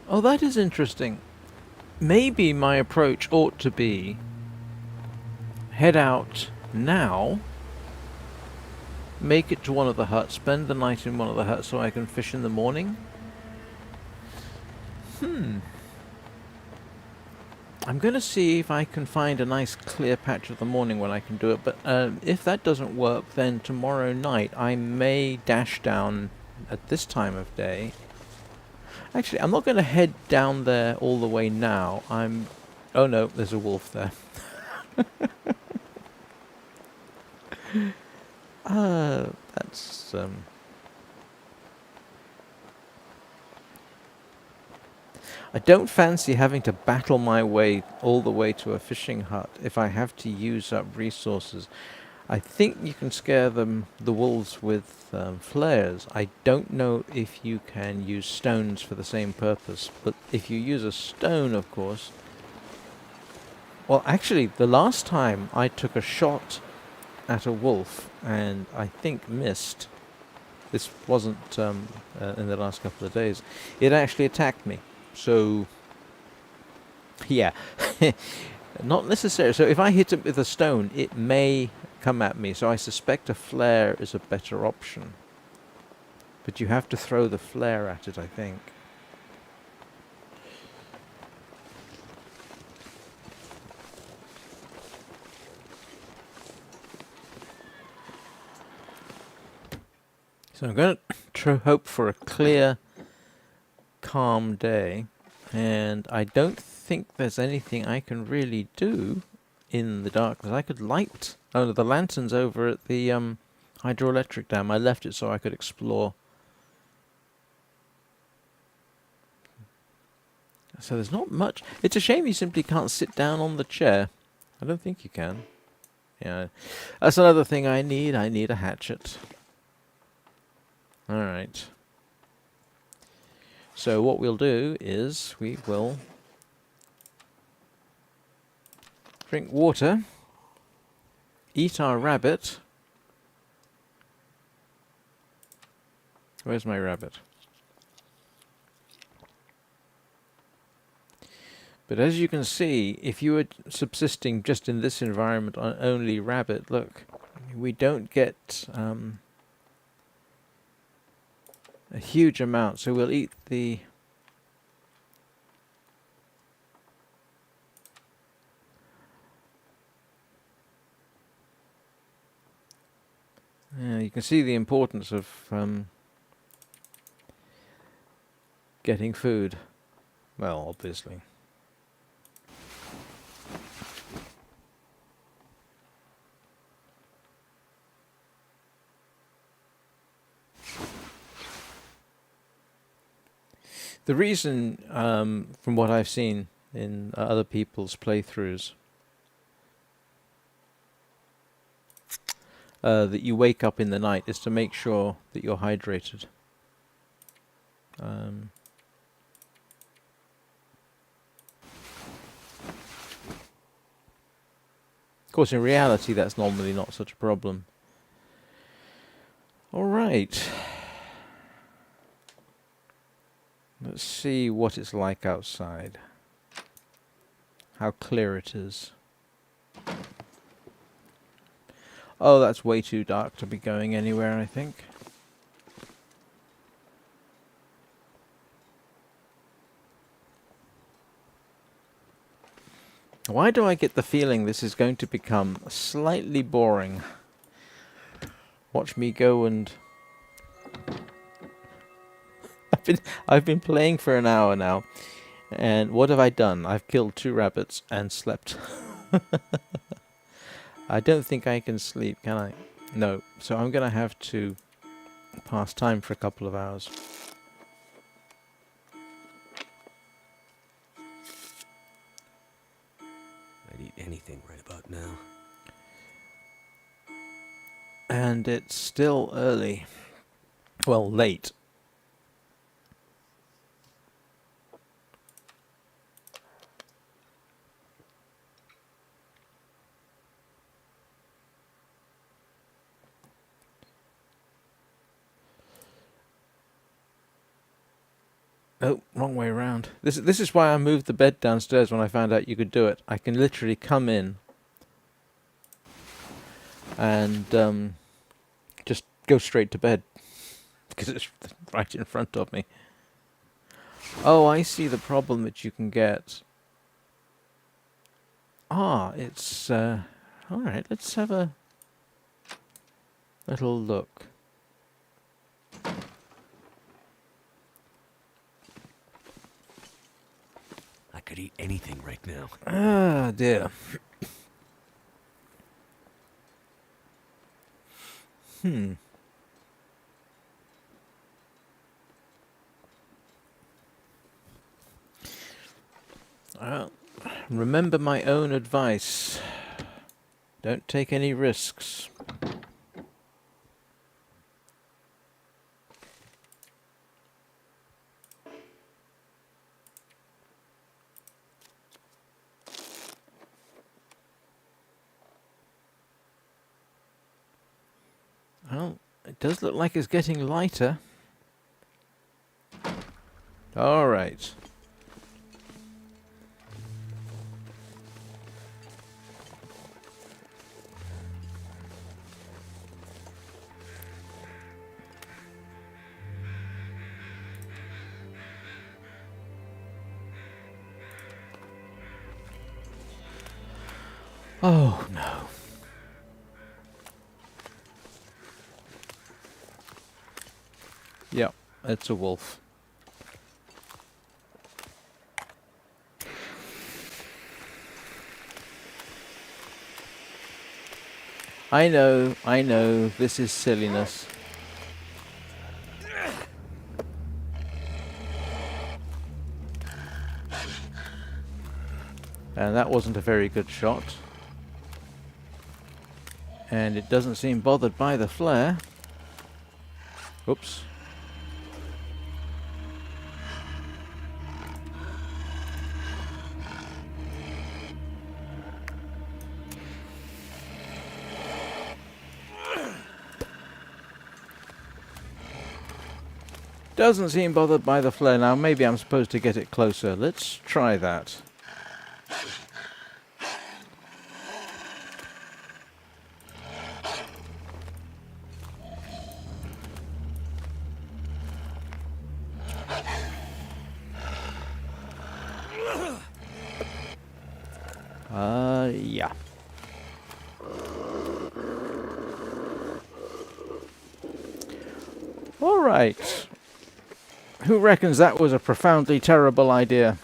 Oh, that is interesting. Maybe my approach ought to be head out now, make it to one of the huts, spend the night in one of the huts so I can fish in the morning. I'm going to see if I can find a nice clear patch of the morning when I can do it, but if that doesn't work, then tomorrow night I may dash down at this time of day. Actually, I'm not going to head down there all the way now. Oh no, there's a wolf there. That's I don't fancy having to battle my way all the way to a fishing hut if I have to use up resources. I think you can scare the wolves with flares. I don't know if you can use stones for the same purpose, but if you use a stone, of course... Well, actually, the last time I took a shot at a wolf, and I think missed, this wasn't in the last couple of days, it actually attacked me. So, yeah, not necessarily. So if I hit it with a stone, it may come at me. So I suspect a flare is a better option. But you have to throw the flare at it, I think. So I'm going to hope for a clear, calm day, and I don't think there's anything I can really do in the darkness. I could light the lanterns over at the hydroelectric dam. I left it so I could explore. So there's not much. It's a shame you simply can't sit down on the chair I don't think you can. Yeah. That's another thing I need. I need a hatchet. Alright. So what we'll do is we will drink water, eat our rabbit. Where's my rabbit? But as you can see, if you were subsisting just in this environment on only rabbit, look, we don't get a huge amount, so we'll eat the... Yeah, you can see the importance of getting food. Well, obviously. The reason, from what I've seen in other people's playthroughs, that you wake up in the night is to make sure that you're hydrated. Of course, in reality, that's normally not such a problem. All right. Let's see what it's like outside. How clear it is. Oh, that's way too dark to be going anywhere, I think. Why do I get the feeling this is going to become slightly boring? Watch me go and... I've been playing for an hour now, and what have I done? I've killed 2 rabbits and slept. I don't think I can sleep, can I? No, so I'm gonna have to pass time for a couple of hours. I'd eat anything right about now. And it's still early. Well, late. Oh, wrong way around. This is why I moved the bed downstairs when I found out you could do it. I can literally come in and just go straight to bed because it's right in front of me. Oh, I see the problem that you can get. Ah, it's all right. Let's have a little look. I could eat anything right now. Ah, dear. Well, remember my own advice. Don't take any risks. Well, it does look like it's getting lighter. All right. Oh, no. Yep, it's a wolf. I know, this is silliness. And that wasn't a very good shot. And it doesn't seem bothered by the flare. Oops. Doesn't seem bothered by the flare. Now maybe I'm supposed to get it closer. Let's try that. Yeah. All right. Who reckons that was a profoundly terrible idea?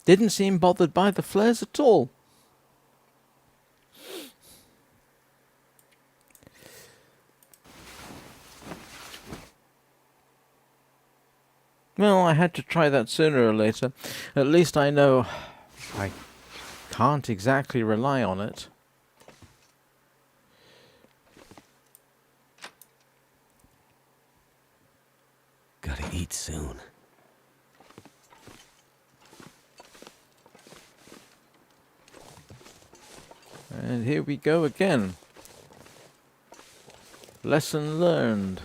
Didn't seem bothered by the flares at all. Well, I had to try that sooner or later. At least I know I can't exactly rely on it. Gotta eat soon. And here we go again. Lesson learned.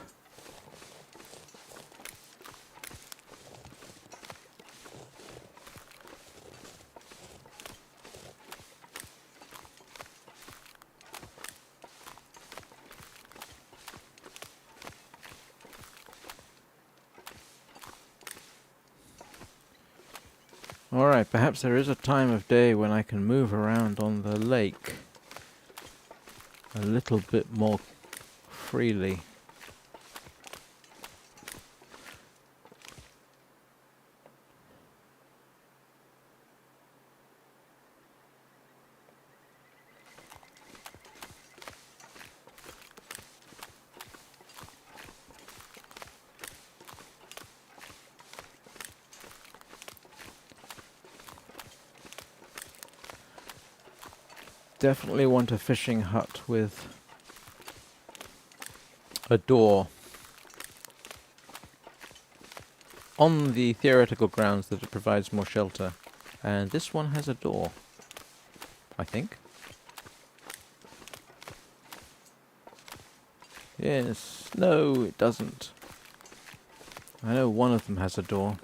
Alright, perhaps there is a time of day when I can move around on the lake a little bit more freely. Definitely want a fishing hut with a door, on the theoretical grounds that it provides more shelter. And this one has a door, I think. Yes. No, it doesn't. I know one of them has a door.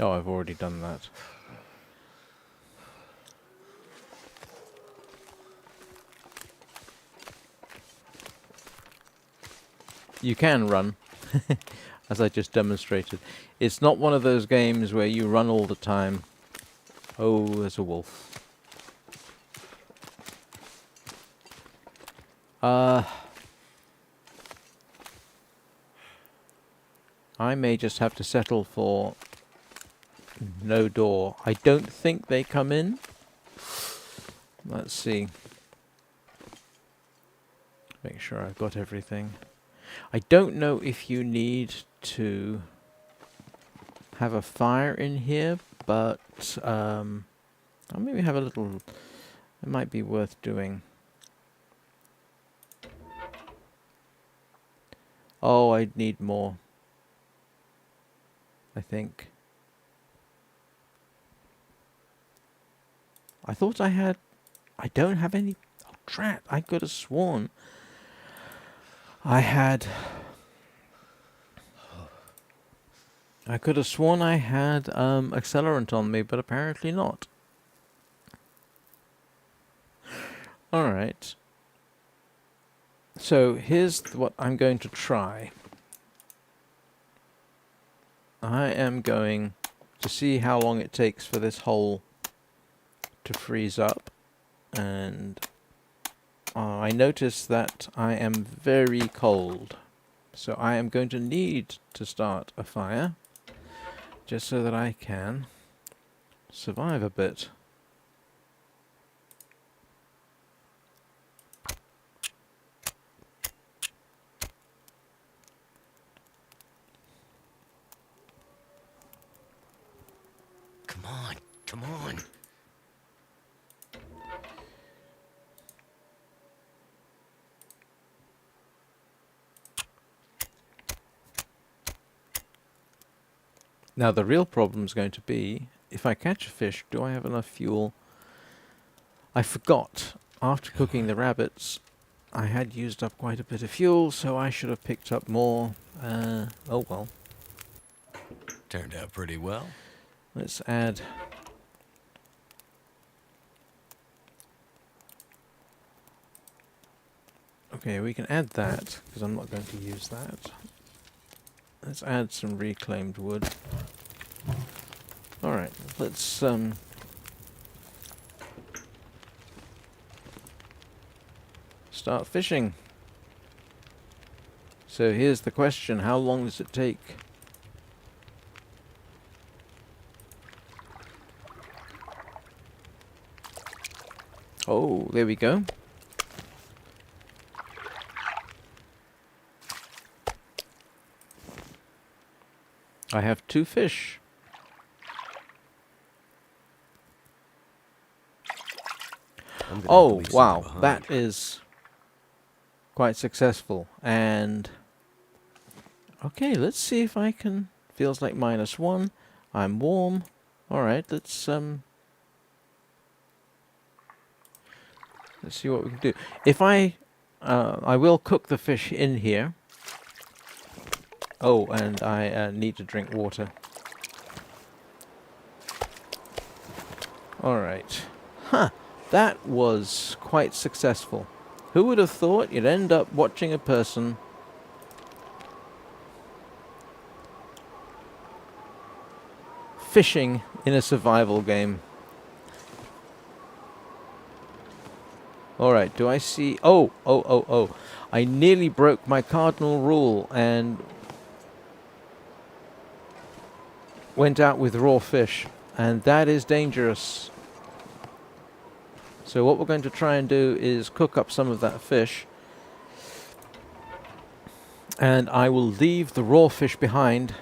Oh, I've already done that. You can run, as I just demonstrated. It's not one of those games where you run all the time. Oh, there's a wolf. I may just have to settle for no door. I don't think they come in. Let's see. Make sure I've got everything. I don't know if you need to have a fire in here, but I'll maybe have a little. It might be worth doing. Oh, I'd need more, I think. I thought I had. I don't have any. Oh, drat! I could have sworn I had. I could have sworn I had accelerant on me, but apparently not. Alright. So here's what I'm going to try. I am going to see how long it takes for this hole to freeze up. And I notice that I am very cold. So I am going to need to start a fire just so that I can survive a bit. Come on, come on. Now the real problem is going to be, if I catch a fish, do I have enough fuel? I forgot, after cooking the rabbits, I had used up quite a bit of fuel, so I should have picked up more. Oh well. Turned out pretty well. Let's add... Okay, we can add that, because I'm not going to use that. Let's add some reclaimed wood. Alright, let's start fishing. So here's the question, how long does it take? Oh, there we go. I have 2 fish. Oh, wow, that is quite successful. And okay, let's see if I can... Feels like -1. I'm warm. Alright, let's see what we can do. If I will cook the fish in here. Oh, and I need to drink water. Alright. Huh, that was quite successful. Who would have thought you'd end up watching a person fishing in a survival game? Alright, do I see... Oh! I nearly broke my cardinal rule and went out with raw fish. And that is dangerous. So what we're going to try and do is cook up some of that fish. And I will leave the raw fish behind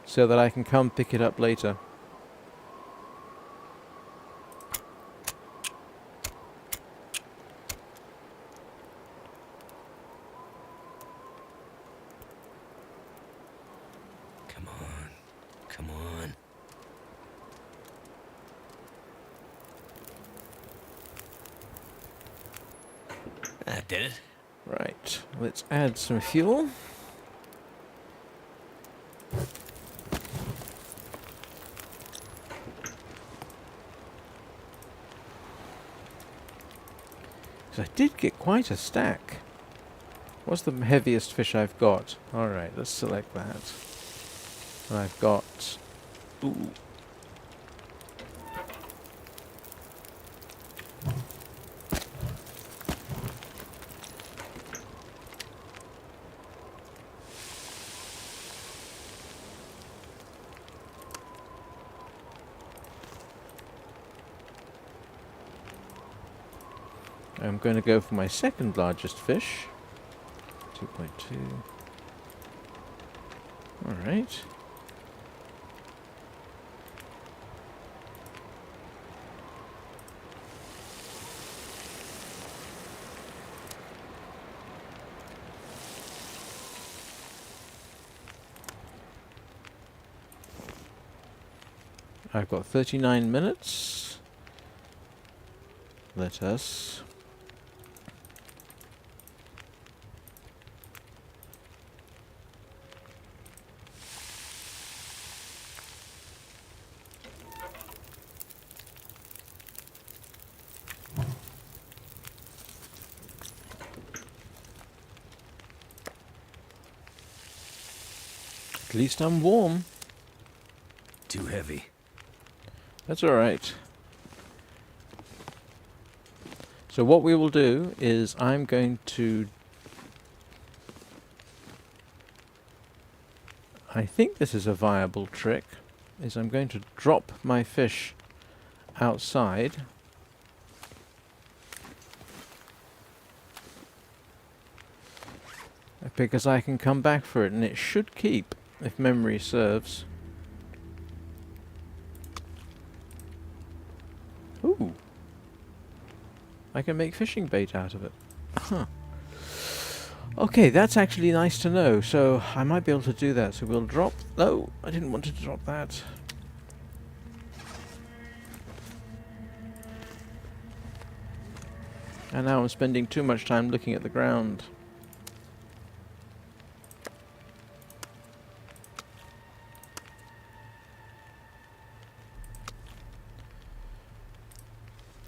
so that I can come pick it up later. Come on, come on. That did it. Right, let's add some fuel. I did get quite a stack. What's the heaviest fish I've got? Alright, let's select that. And I've got... Ooh. I'm going to go for my second largest fish. 2.2. Alright. I've got 39 minutes. Let us... At least I'm warm. Too heavy. That's alright. So what we will do is I'm going to... I think this is a viable trick, is I'm going to drop my fish outside. Because I can come back for it, and it should keep, if memory serves. Ooh. I can make fishing bait out of it. Huh. Okay, that's actually nice to know, so I might be able to do that. So we'll drop... No, I didn't want to drop that. And now I'm spending too much time looking at the ground.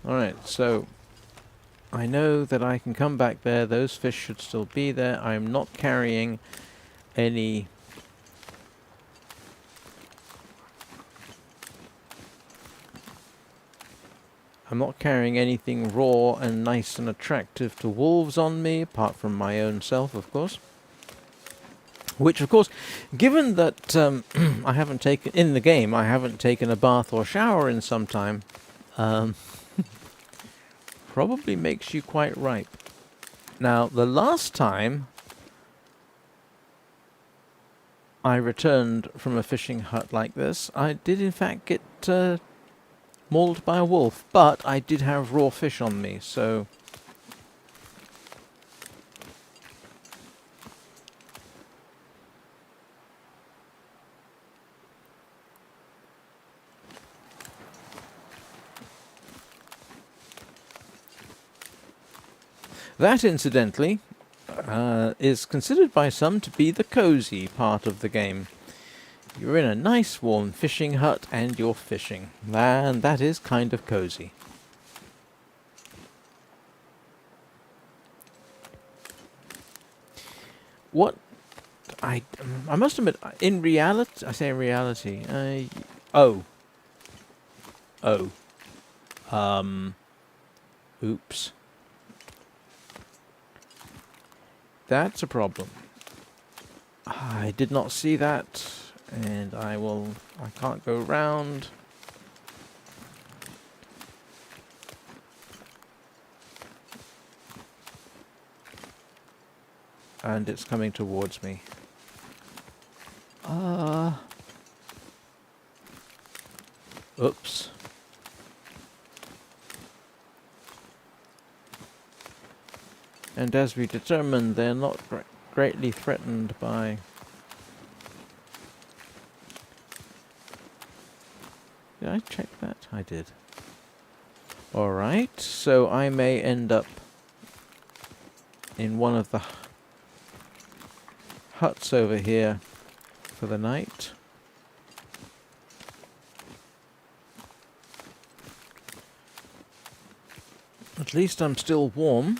Alright, so I know that I can come back there. Those fish should still be there. I'm not carrying any... I'm not carrying anything raw and nice and attractive to wolves on me, apart from my own self, of course. Which, of course, given that I haven't taken... In the game, I haven't taken a bath or shower in some time, probably makes you quite ripe. Now, the last time I returned from a fishing hut like this, I did in fact get mauled by a wolf, but I did have raw fish on me, so... That, incidentally, is considered by some to be the cozy part of the game. You're in a nice warm fishing hut and you're fishing. And that is kind of cozy. What I must admit, in reality, I say in reality, oops. That's a problem. I did not see that, and I can't go round. And it's coming towards me. Oops. And as we determined, they're not greatly threatened by... Did I check that? I did. Alright, so I may end up in one of the huts over here for the night. At least I'm still warm.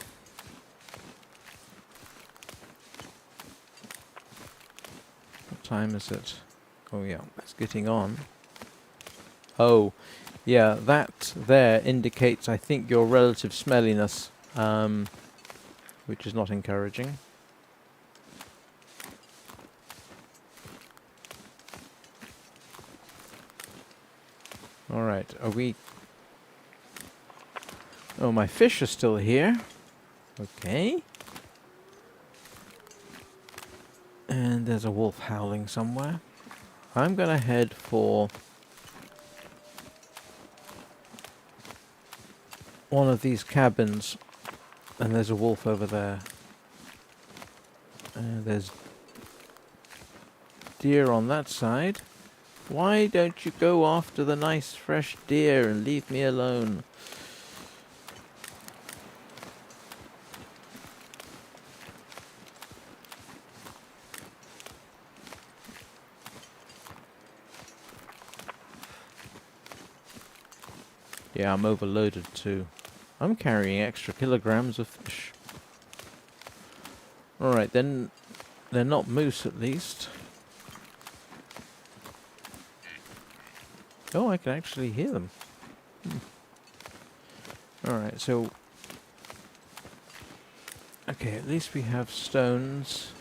What time is it? Oh yeah, it's getting on. Oh, yeah, that there indicates, I think, your relative smelliness, which is not encouraging. Alright, are we... Oh, my fish are still here. Okay. And there's a wolf howling somewhere. I'm gonna head for one of these cabins. And there's a wolf over there. And there's deer on that side. Why don't you go after the nice fresh deer and leave me alone? Yeah, I'm overloaded too. I'm carrying extra kilograms of fish. Alright, then they're not moose at least. Oh, I can actually hear them. Alright, so Okay, at least we have stones.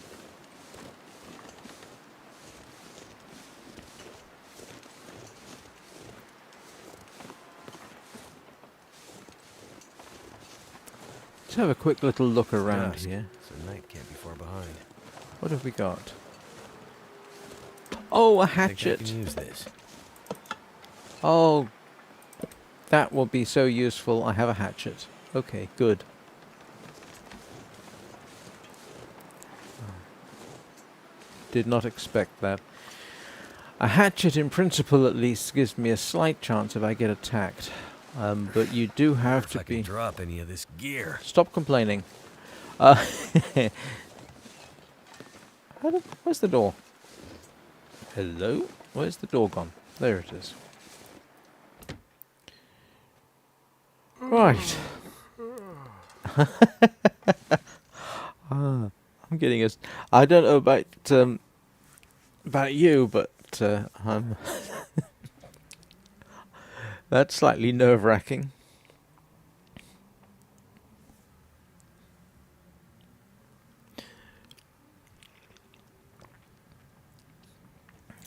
Let's have a quick little look It's around dusk, here. so night can't be far behind. What have we got? Oh, a I think I hatchet! can use this. Oh, that will be so useful. I have a hatchet. Okay, good. Did not expect that. A hatchet, in principle at least, gives me a slight chance if I get attacked. But you do have If to I can be... drop any of this gear. Stop complaining. Where's the door? Hello? Where's the door gone? There it is. Right. I'm getting a... I don't know about you, but I'm... That's slightly nerve-wracking.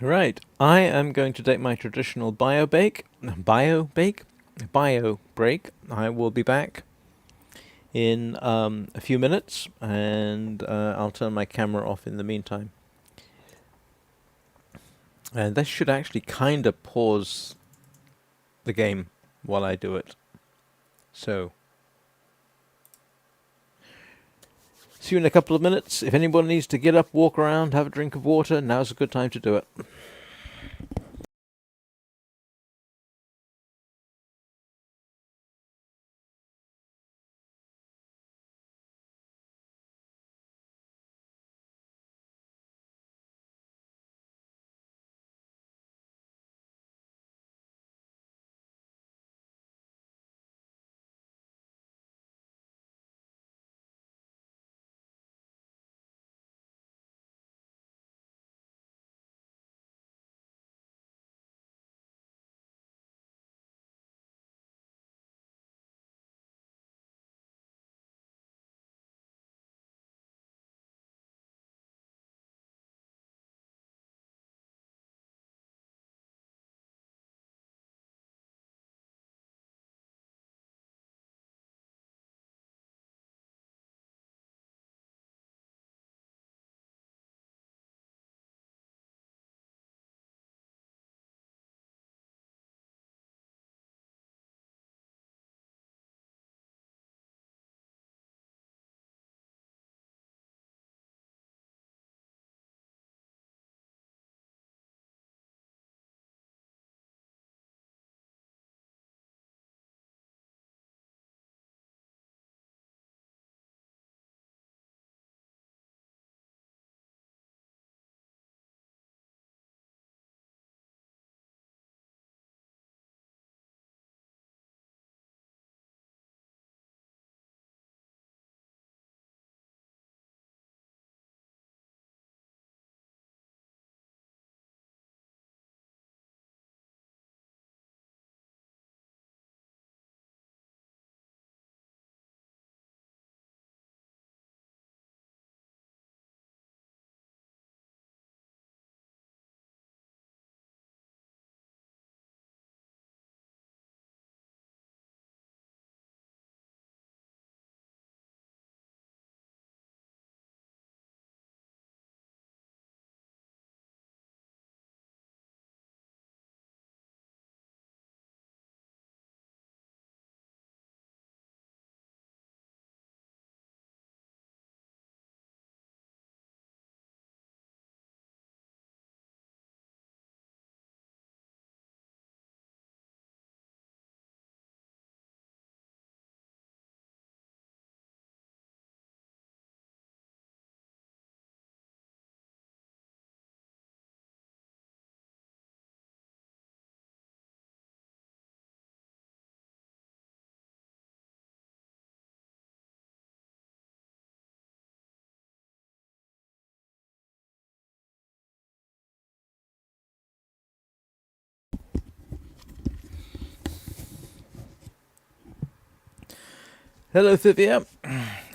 Right, I am going to take my traditional bio break. I will be back in a few minutes, and I'll turn my camera off in the meantime. And this should actually kind of pause the game while I do it. So, see you in a couple of minutes. If anyone needs to get up, walk around, have a drink of water, now's a good time to do it. Hello, Thivia.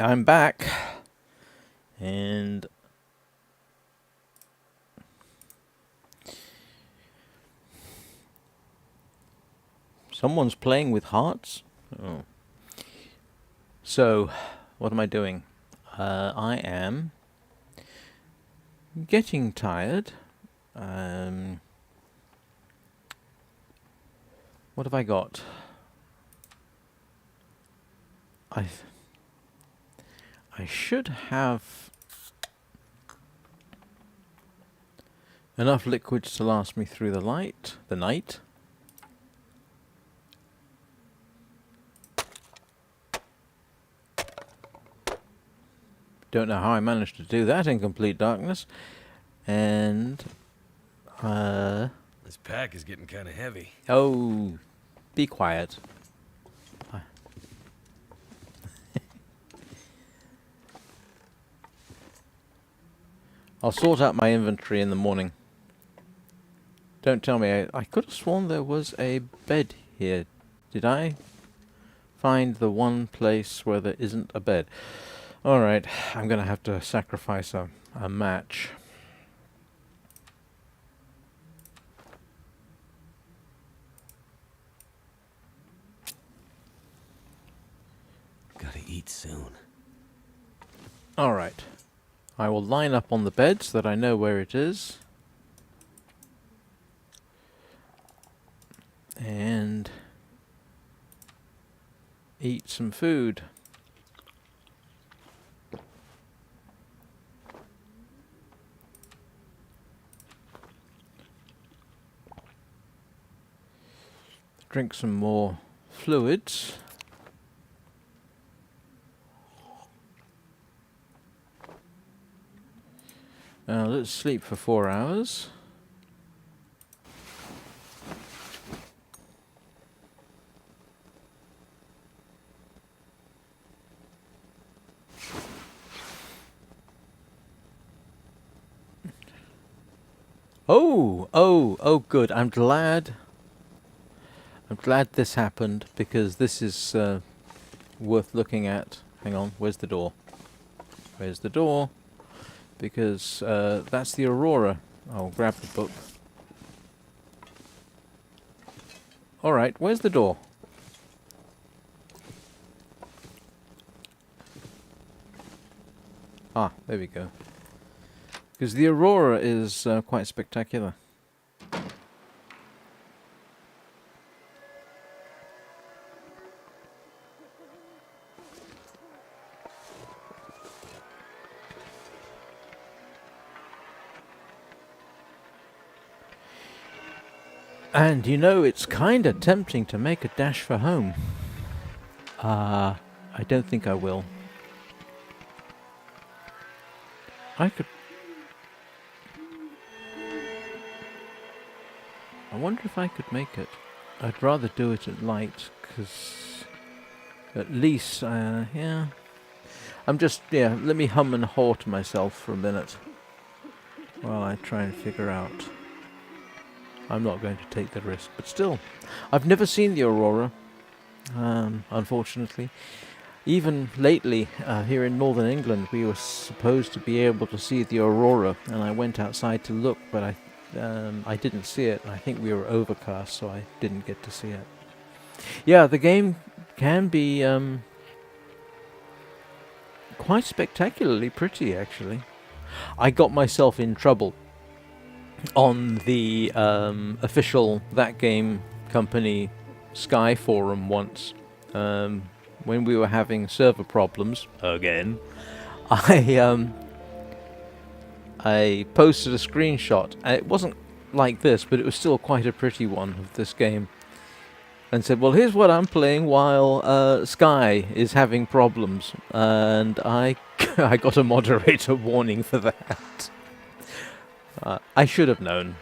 I'm back. And someone's playing with hearts? Oh. So, what am I doing? I am getting tired. What have I got? I should have enough liquids to last me through the night. Don't know how I managed to do that in complete darkness. And This pack is getting kind of heavy. oh, be quiet. I'll sort out my inventory in the morning. Don't tell me, I could have sworn there was a bed here. Did I find the one place where there isn't a bed? Alright, I'm gonna have to sacrifice a match. Gotta eat soon. Alright. I will line up on the bed so that I know where it is. And eat some food. Drink some more fluids. Let's sleep for 4 hours. Oh, good. I'm glad this happened, because this is worth looking at. Hang on, where's the door? Where's the door? Because that's the Aurora. I'll grab the book. Alright, where's the door? Ah, there we go. Because the Aurora is quite spectacular. And you know, it's kinda tempting to make a dash for home. I don't think I will. I wonder if I could make it. I'd rather do it at light, because at least, yeah. Let me hum and haw to myself for a minute while I try and figure out. I'm not going to take the risk, but still. I've never seen the Aurora, unfortunately. Even lately, here in northern England, we were supposed to be able to see the Aurora, and I went outside to look, but I didn't see it. I think we were overcast, so I didn't get to see it. Yeah, the game can be quite spectacularly pretty, actually. I got myself in trouble on the official That Game Company Sky forum once. When we were having server problems again, I posted a screenshot. It wasn't like this, but it was still quite a pretty one of this game, and said, "Well, here's what I'm playing while Sky is having problems," and I I got a moderator warning for that. I should have known,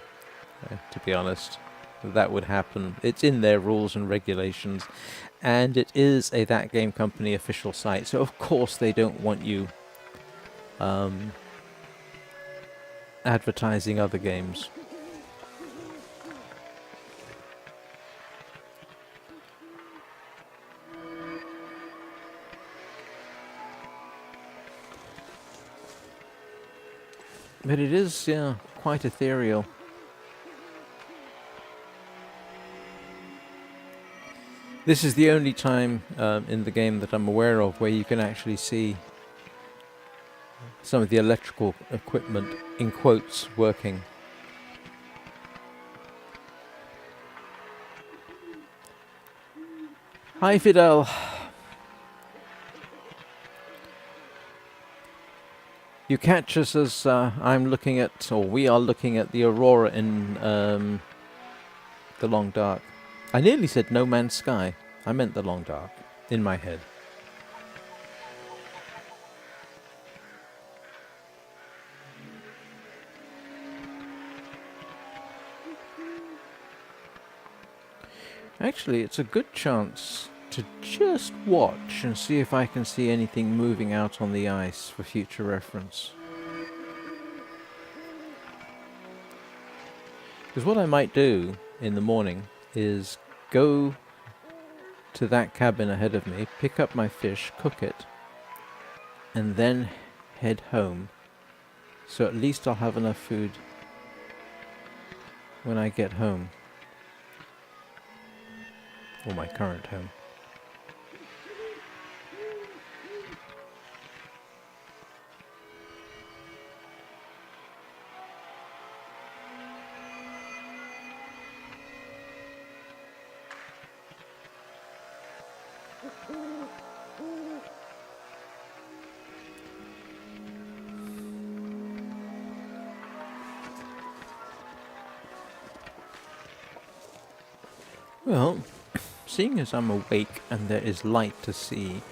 to be honest, that would happen. It's in their rules and regulations. And it is a That Game Company official site, so of course they don't want you advertising other games. But it is, yeah, quite ethereal. This is the only time in the game that I'm aware of where you can actually see some of the electrical equipment, in quotes, working. Hi, Fidel. You catch us as I'm looking at, or we are looking at the aurora in the long dark. I nearly said No Man's Sky. I meant the long dark in my head. Actually, it's a good chance to just watch and see if I can see anything moving out on the ice for future reference. Because what I might do in the morning is go to that cabin ahead of me, pick up my fish, cook it, and then head home. So at least I'll have enough food when I get home. Or my current home. Well, seeing as I'm awake and there is light to see,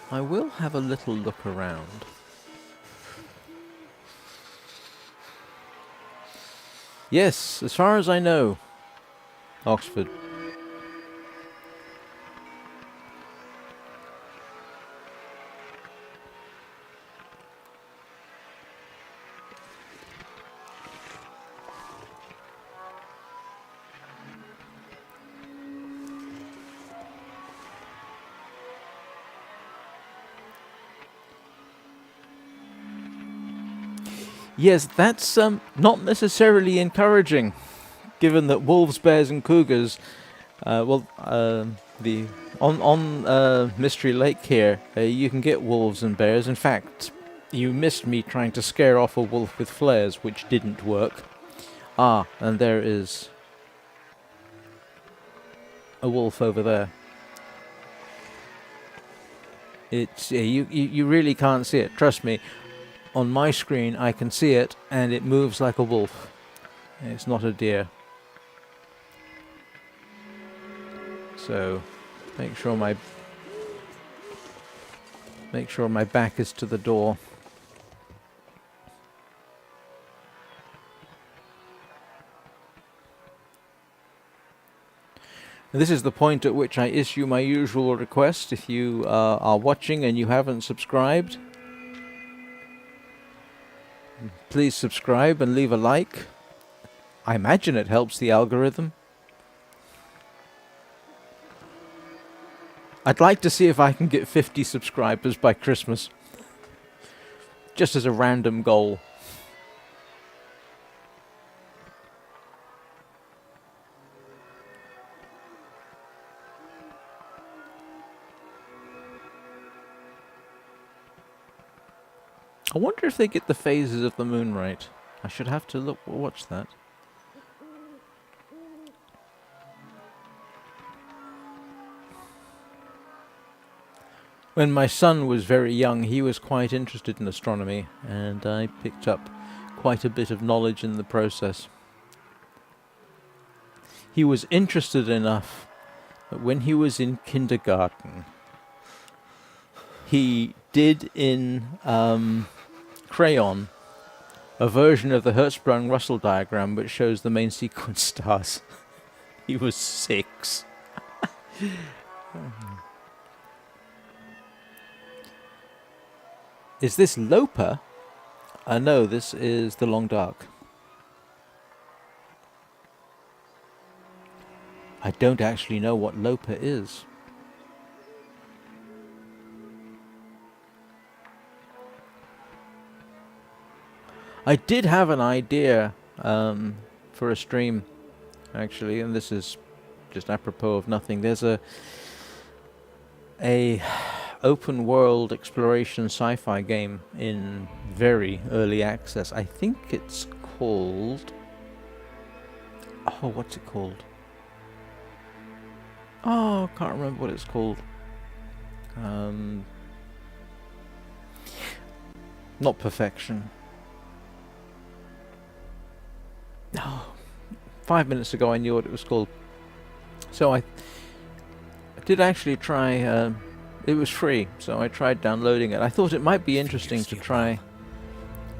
I will have a little look around. Yes, as far as I know, Oxford. Yes, that's not necessarily encouraging, given that wolves, bears, and cougars, the on Mystery Lake here, you can get wolves and bears. In fact, you missed me trying to scare off a wolf with flares, which didn't work. Ah, and there is a wolf over there. It's you really can't see it. Trust me. On my screen, I can see it, and it moves like a wolf. It's not a deer. So, make sure my back is to the door. And this is the point at which I issue my usual request. If you are watching and you haven't subscribed, please subscribe and leave a like. I imagine it helps the algorithm. I'd like to see if I can get 50 subscribers by Christmas. Just as a random goal. I wonder if they get the phases of the moon right. I should have to watch that. When my son was very young, he was quite interested in astronomy, and I picked up quite a bit of knowledge in the process. He was interested enough that when he was in kindergarten, he did in crayon a version of the Hertzsprung-Russell diagram which shows the main sequence stars. He was 6. Is this Lopa? No, this is the Long Dark. I don't actually know what Lopa is. I did have an idea for a stream, actually, and this is just apropos of nothing. There's a open world exploration sci-fi game in very early access. I think it's called... Oh, what's it called? Oh, I can't remember what it's called. Not Perfection. No. 5 minutes ago I knew what it was called. So I did actually try... it was free, so I tried downloading it. I thought it might be interesting to try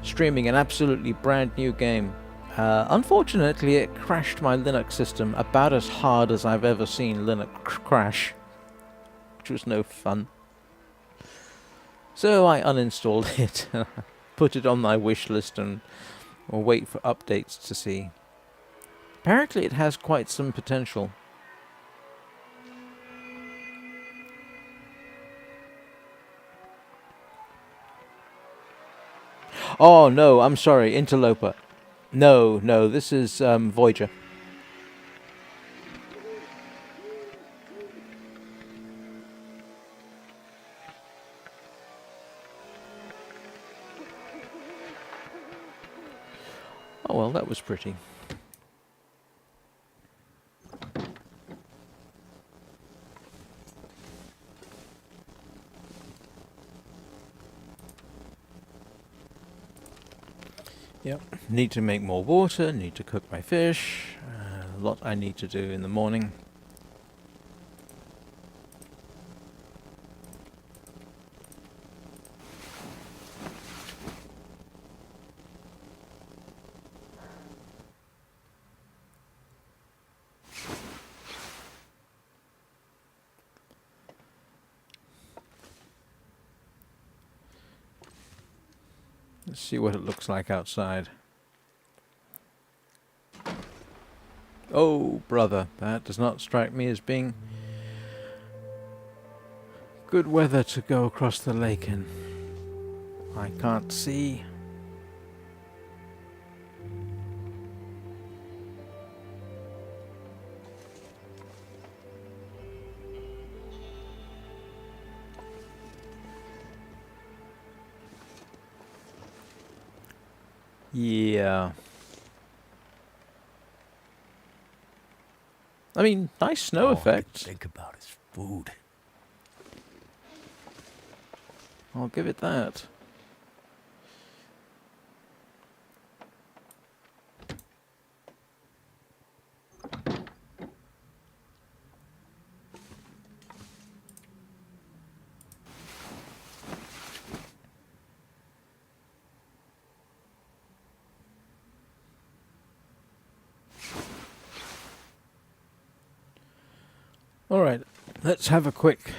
streaming an absolutely brand new game. Unfortunately, it crashed my Linux system about as hard as I've ever seen Linux crash, which was no fun. So I uninstalled it, put it on my wish list, and will wait for updates to see. Apparently it has quite some potential. Oh no, I'm sorry, Interloper. No, this is Voyager. Oh well, that was pretty. Yep. Need to make more water, need to cook my fish. A lot I need to do in the morning. Let's see what it looks like outside. Oh, brother, that does not strike me as being good weather to go across the lake in. I can't see. Yeah. I mean, nice snow effect. Think about his food. I'll give it that. Alright, let's have a quick...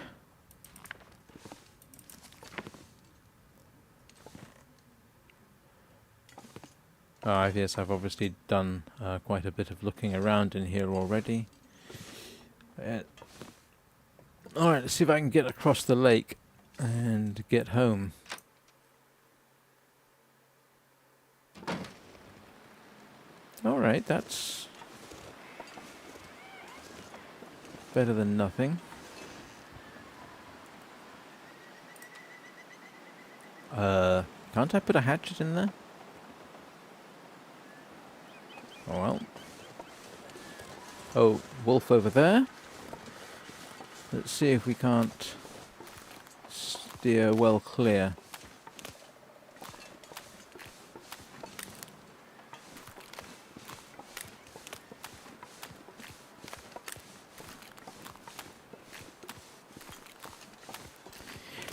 yes, I've obviously done quite a bit of looking around in here already. Alright, let's see if I can get across the lake and get home. Alright, that's better than nothing. Can't I put a hatchet in there? Oh well. Oh, wolf over there. Let's see if we can't steer well clear.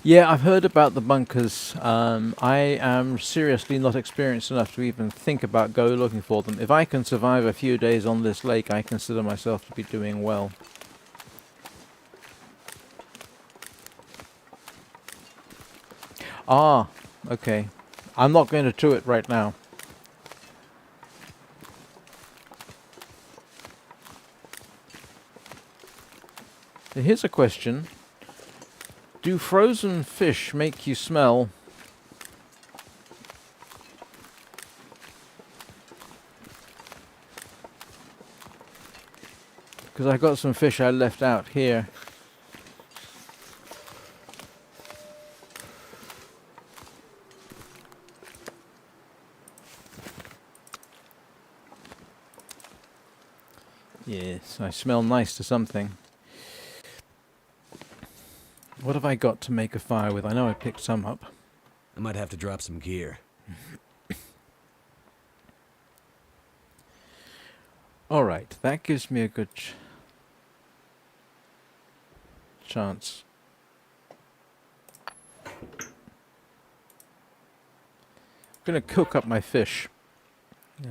Yeah, I've heard about the bunkers. I am seriously not experienced enough to even think about go looking for them. If I can survive a few days on this lake, I consider myself to be doing well. Ah, okay. I'm not going to do it right now. Here's a question. Do frozen fish make you smell Because I got some fish I left out here. Yes, I smell nice to something. What have I got to make a fire with? I know I picked some up. I might have to drop some gear. Alright, that gives me a good chance. I'm going to cook up my fish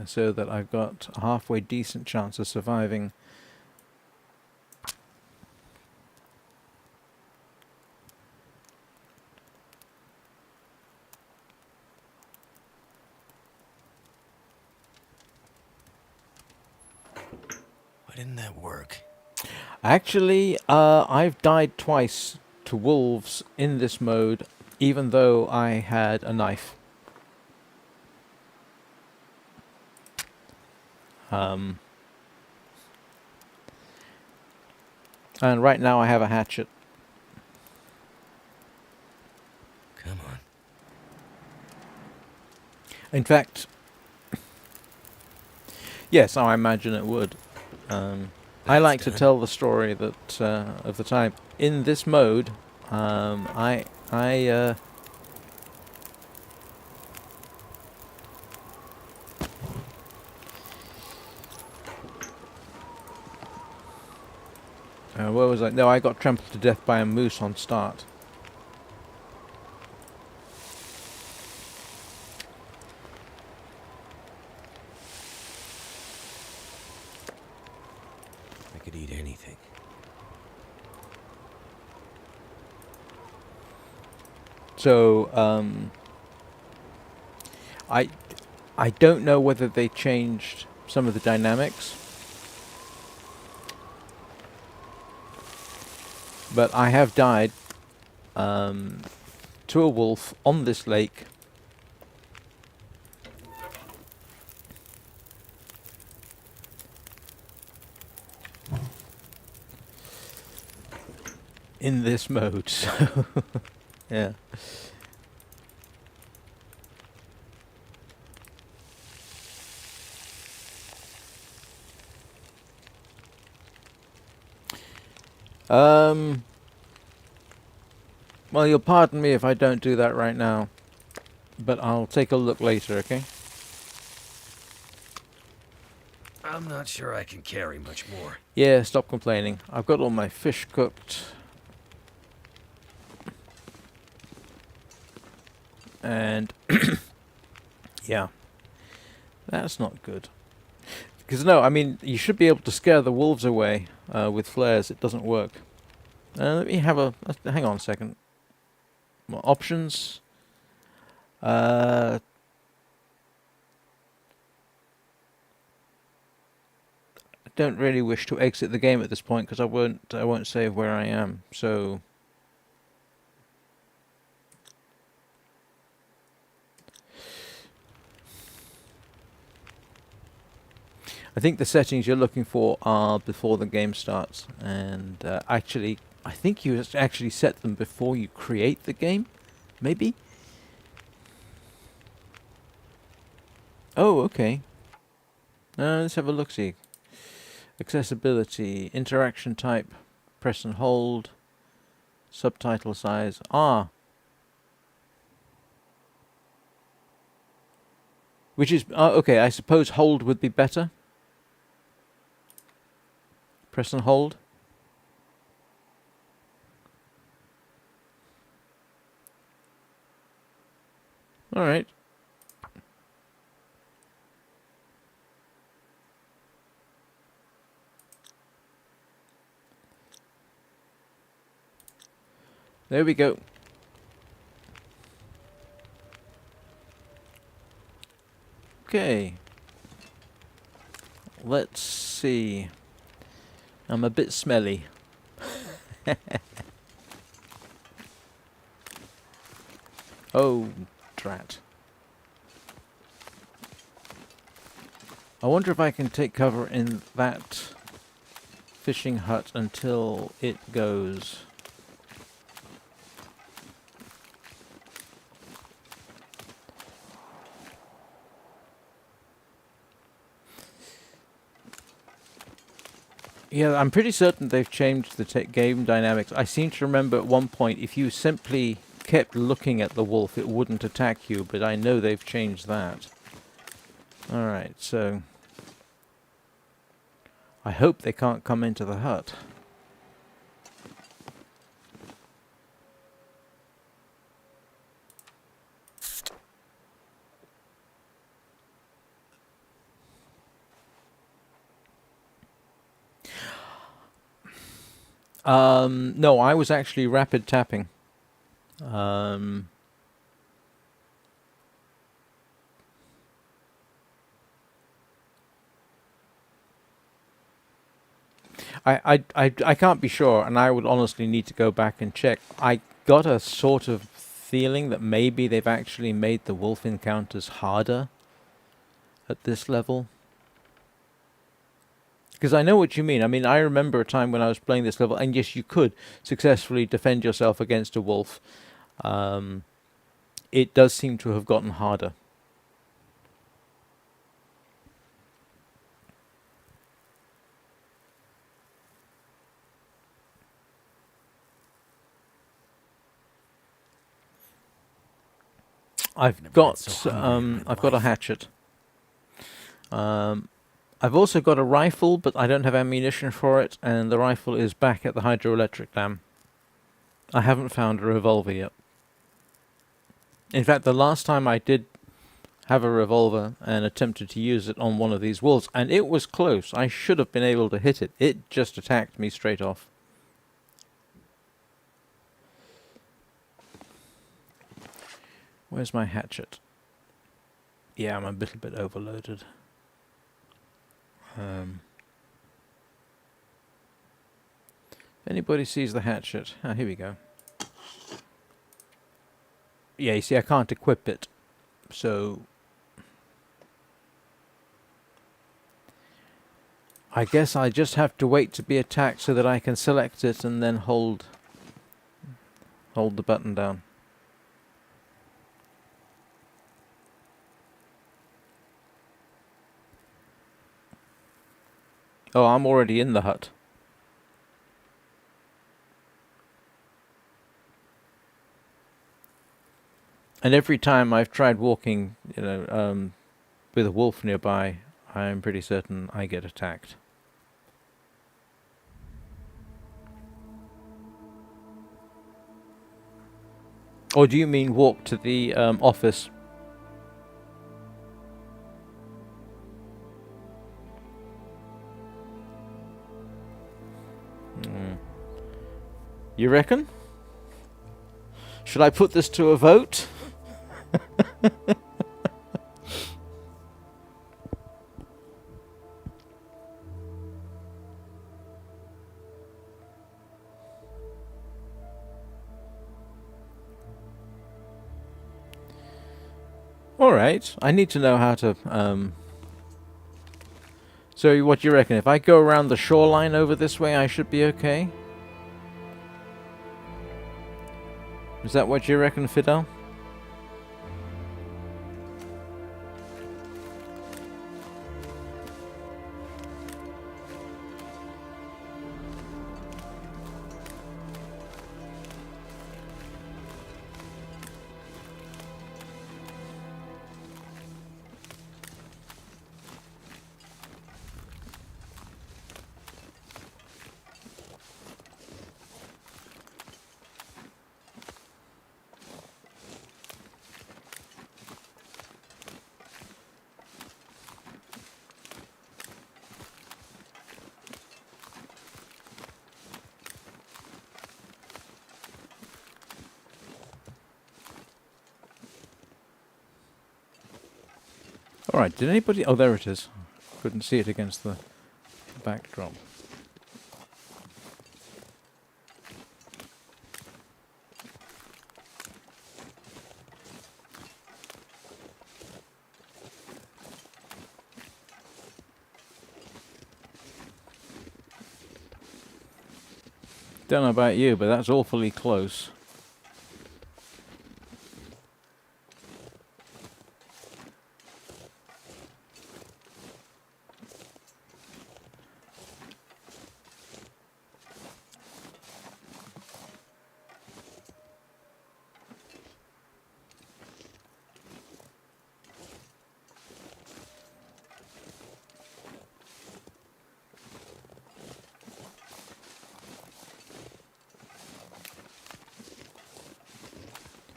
so that I've got a halfway decent chance of surviving. Why didn't that work? Actually, I've died twice to wolves in this mode, even though I had a knife. And right now I have a hatchet. Come on. In fact, yes, I imagine it would. I like to tell the story that of the time in this mode. Where was I? No, I got trampled to death by a moose on start. I could eat anything. So, I don't know whether they changed some of the dynamics, but I have died to a wolf on this lake. In this mode, so yeah. Well, you'll pardon me if I don't do that right now, but I'll take a look later, okay? I'm not sure I can carry much more. Yeah, stop complaining. I've got all my fish cooked. And yeah, that's not good. Because no, I mean, you should be able to scare the wolves away with flares. It doesn't work. Let me have a... hang on a second. More options. I don't really wish to exit the game at this point because I won't save where I am. So I think the settings you're looking for are before the game starts, and actually I think you actually set them before you create the game, maybe? Oh, okay. Let's have a look-see. Accessibility, interaction type, press and hold, subtitle size. Which is... okay, I suppose hold would be better. Press and hold. Alright. There we go. Okay. Let's see. I'm a bit smelly. Oh, drat. I wonder if I can take cover in that fishing hut until it goes. Yeah, I'm pretty certain they've changed the game dynamics. I seem to remember at one point, if you simply kept looking at the wolf, it wouldn't attack you, but I know they've changed that. Alright, so I hope they can't come into the hut. No, I was actually rapid tapping. I can't be sure, and I would honestly need to go back and check. I got a sort of feeling that maybe they've actually made the wolf encounters harder at this level. Because I know what you mean. I mean, I remember a time when I was playing this level, and yes, you could successfully defend yourself against a wolf. It does seem to have gotten harder. I've got a hatchet. I've also got a rifle, but I don't have ammunition for it, and the rifle is back at the hydroelectric dam. I haven't found a revolver yet. In fact, the last time I did have a revolver and attempted to use it on one of these wolves, and it was close. I should have been able to hit it. It just attacked me straight off. Where's my hatchet? Yeah, I'm a little bit overloaded. If anybody sees the hatchet... Ah, here we go. Yeah, you see, I can't equip it. So... I guess I just have to wait to be attacked so that I can select it and then hold the button down. Oh, I'm already in the hut. And every time I've tried walking, with a wolf nearby, I'm pretty certain I get attacked. Or do you mean walk to the office? You reckon? Should I put this to a vote? Alright, I need to know how to... So what do you reckon? If I go around the shoreline over this way, I should be okay? Is that what you reckon, Fidel? Alright, did anybody... Oh, there it is. Couldn't see it against the backdrop. Don't know about you, but that's awfully close.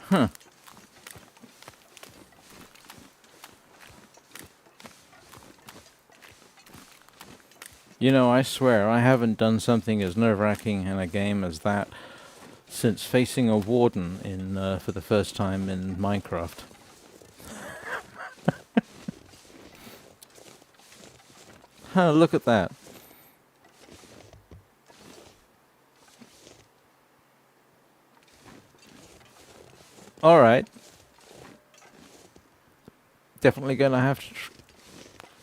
Huh. You know, I swear I haven't done something as nerve-wracking in a game as that since facing a warden in for the first time in Minecraft. Huh, look at that. Alright. Definitely gonna have to...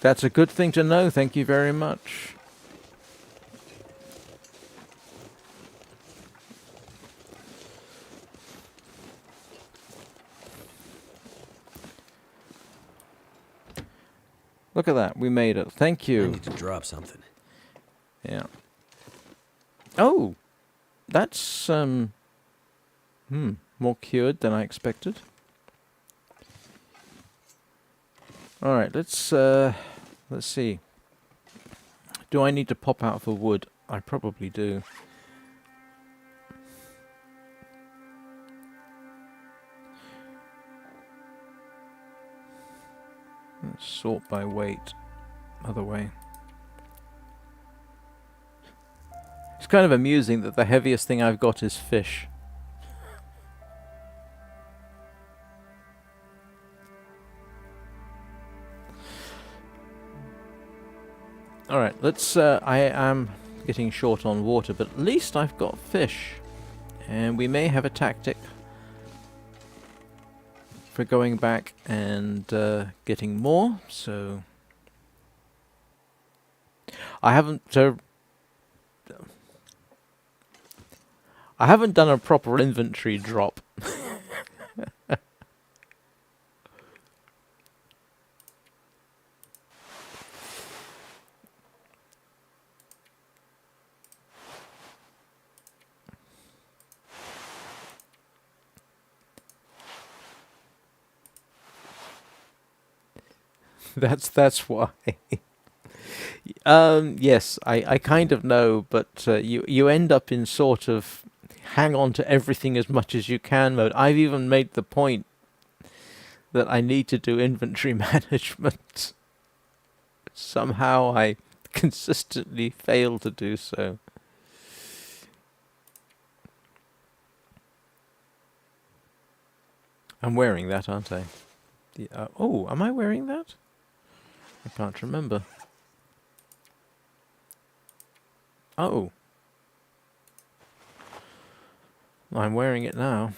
That's a good thing to know, thank you very much. Look at that, we made it. Thank I you. need to drop something. Yeah. Oh! That's, more cured than I expected. Alright, let's see. Do I need to pop out for wood? I probably do. Let's sort by weight. Other way. It's kind of amusing that the heaviest thing I've got is fish. Alright, let's... I am getting short on water, but at least I've got fish. And we may have a tactic for going back and getting more, so... I haven't done a proper inventory drop. That's why. Yes, I kind of know, but you end up in sort of hang on to everything as much as you can mode. I've even made the point that I need to do inventory management. Somehow I consistently fail to do so. I'm wearing that, aren't I? Oh, am I wearing that? I can't remember. Oh. I'm wearing it now.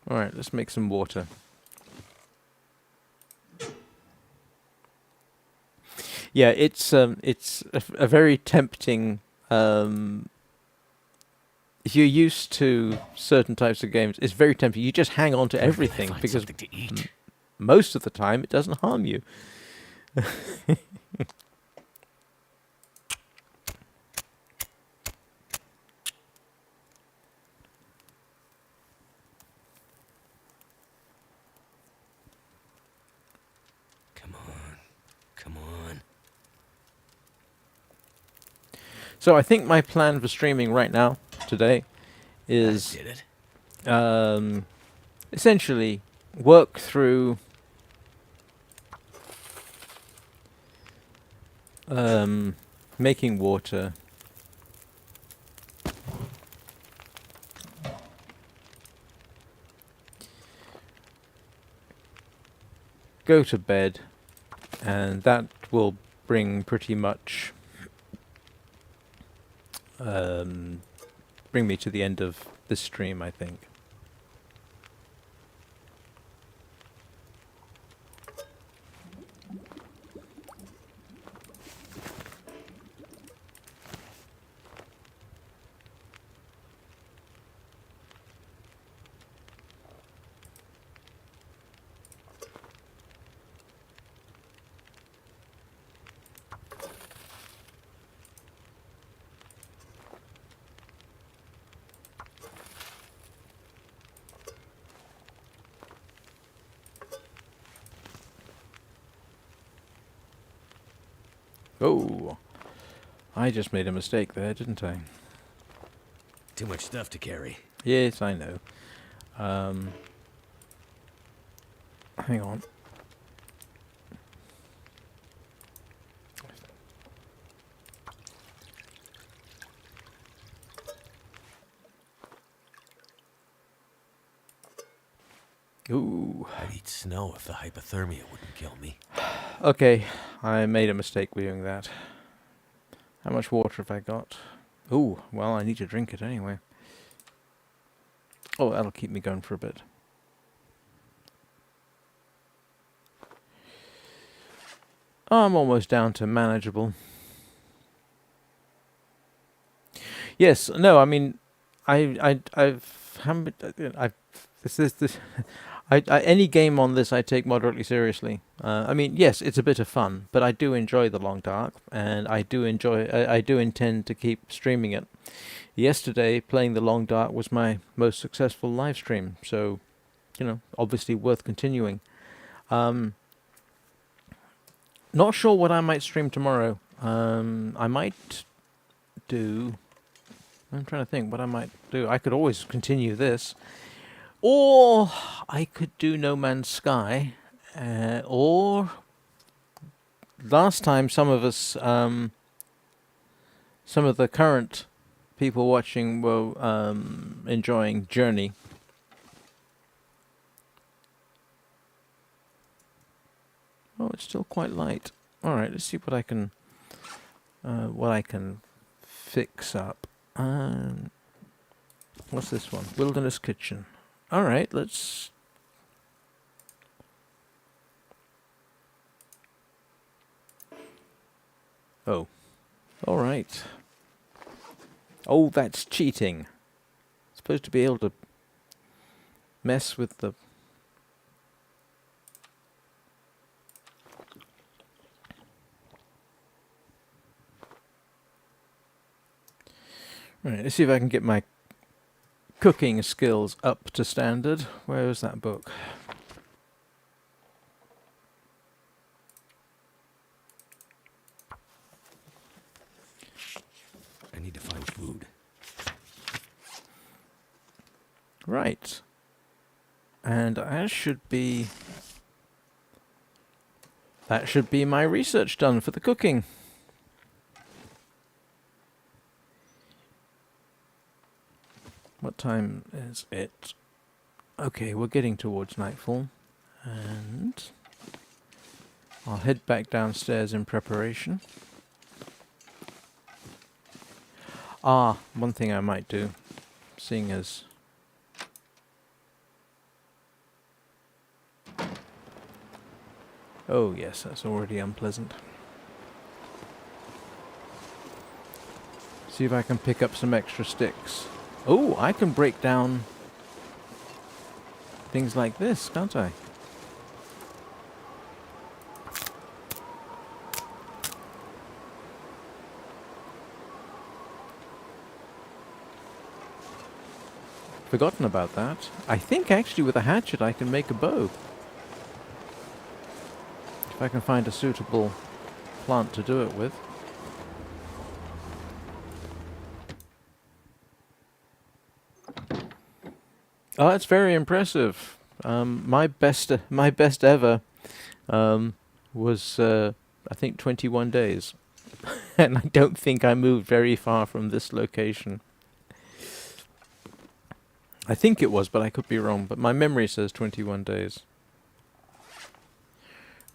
Alright, let's make some water. Yeah, it's a very tempting... if you're used to certain types of games, it's very tempting. You just hang on to everything Find because something to eat. most of the time it doesn't harm you. Come on. Come on. So I think my plan for streaming right now, today, I is did it. essentially work through making water, go to bed, and that will bring pretty much bring me to the end of this stream, I think. Oh, I just made a mistake there, didn't I? Too much stuff to carry. Yes, I know. Hang on. Ooh. I'd eat snow if the hypothermia wouldn't kill me. Okay, I made a mistake doing that. How much water have I got? Ooh, well, I need to drink it anyway. Oh, that'll keep me going for a bit. Oh, I'm almost down to manageable. Yes, no, I mean, I've this any game on this I take moderately seriously. I mean, yes, it's a bit of fun, but I do enjoy the Long Dark, and I do intend to keep streaming it. Yesterday, playing the Long Dark was my most successful live stream, so, obviously worth continuing. Not sure what I might stream tomorrow. I might do... I'm trying to think what I might do. I could always continue this. Or I could do No Man's Sky. Or... Last time some of us... some of the current people watching were enjoying Journey. Oh, it's still quite light. All right, let's see what I can fix up. What's this one? Wilderness Kitchen. All right, let's. Oh, all right. Oh, that's cheating. Supposed to be able to mess with the. Right, let's see if I can get my cooking skills up to standard. Where is that book? I need to find food. Right. And that should be my research done for the cooking. What time is it? Okay, we're getting towards nightfall, and I'll head back downstairs in preparation. Ah, one thing I might do, seeing as... Oh yes, that's already unpleasant. See if I can pick up some extra sticks. Oh, I can break down things like this, can't I? Forgotten about that. I think actually with a hatchet I can make a bow. If I can find a suitable plant to do it with. Oh, that's very impressive. My best ever was I think 21 days, and I don't think I moved very far from this location. I think it was, but I could be wrong. But my memory says 21 days.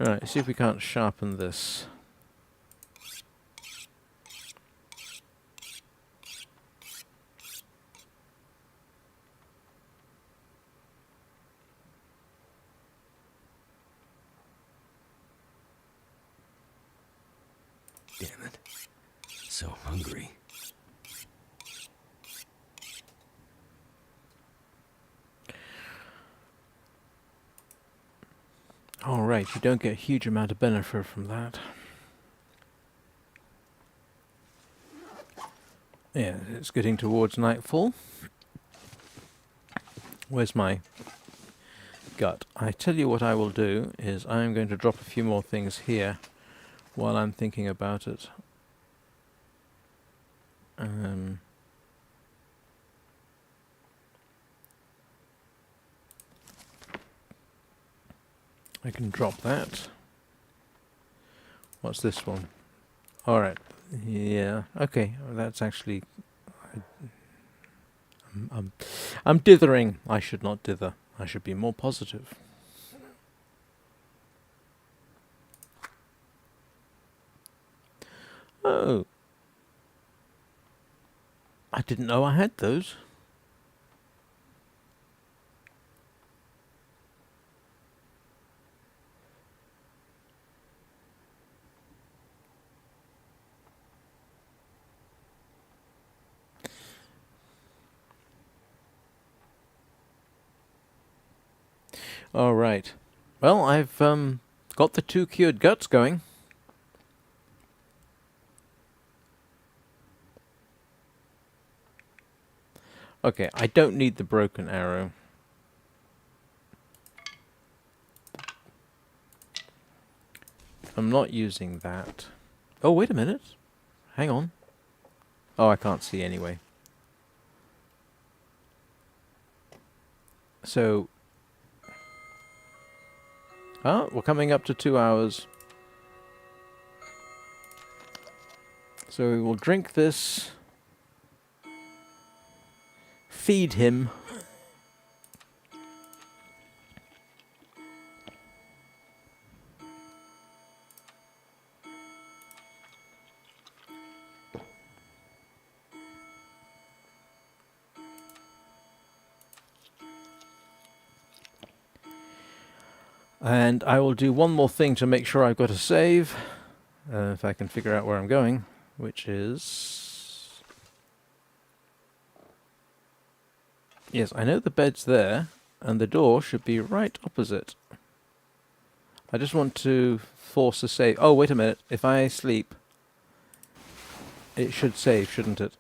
All right, see if we can't sharpen this. Damn it. So hungry. All right, you don't get a huge amount of benefit from that. Yeah, it's getting towards nightfall. Where's my gut? I tell you what I will do is I'm going to drop a few more things here while I'm thinking about it. I can drop that. What's this one? Alright. Yeah. Okay. Well, that's actually... I'm dithering. I should not dither. I should be more positive. Oh. I didn't know I had those. All right. Well, I've got the 2 cured guts going. Okay, I don't need the broken arrow. I'm not using that. Oh, wait a minute. Hang on. Oh, I can't see anyway. So... Oh, we're coming up to 2 hours. So we will drink this. Feed him. And I will do one more thing to make sure I've got a save. If I can figure out where I'm going. Which is... Yes, I know the bed's there. And the door should be right opposite. I just want to force a save. Oh, wait a minute. If I sleep, it should save, shouldn't it?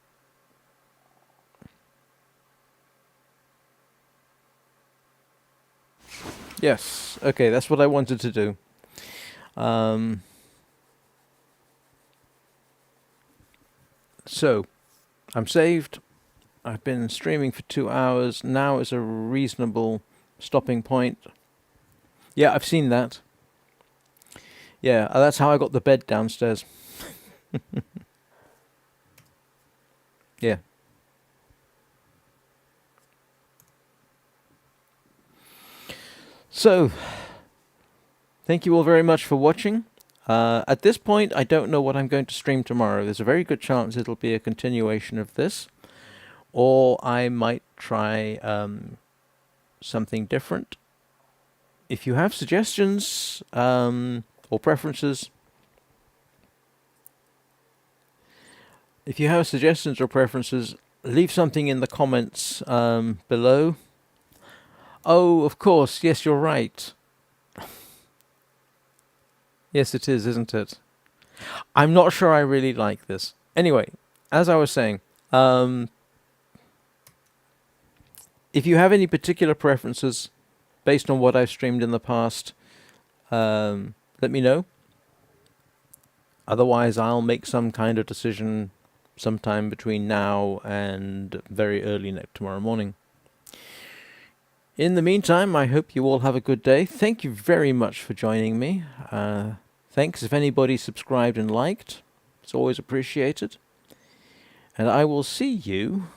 Yes. Okay, that's what I wanted to do. So, I'm saved. I've been streaming for 2 hours. Now is a reasonable stopping point. Yeah, I've seen that. Yeah, that's how I got the bed downstairs. Yeah. So, thank you all very much for watching. At this point, I don't know what I'm going to stream tomorrow. There's a very good chance it'll be a continuation of this. Or I might try something different. If you have suggestions or preferences... If you have suggestions or preferences, leave something in the comments below. Oh, of course. Yes, you're right. Yes, it is, isn't it? I'm not sure I really like this. Anyway, as I was saying, if you have any particular preferences based on what I've streamed in the past, let me know. Otherwise, I'll make some kind of decision sometime between now and very early tomorrow morning. In the meantime, I hope you all have a good day. Thank you very much for joining me. Thanks if anybody subscribed and liked. It's always appreciated. And I will see you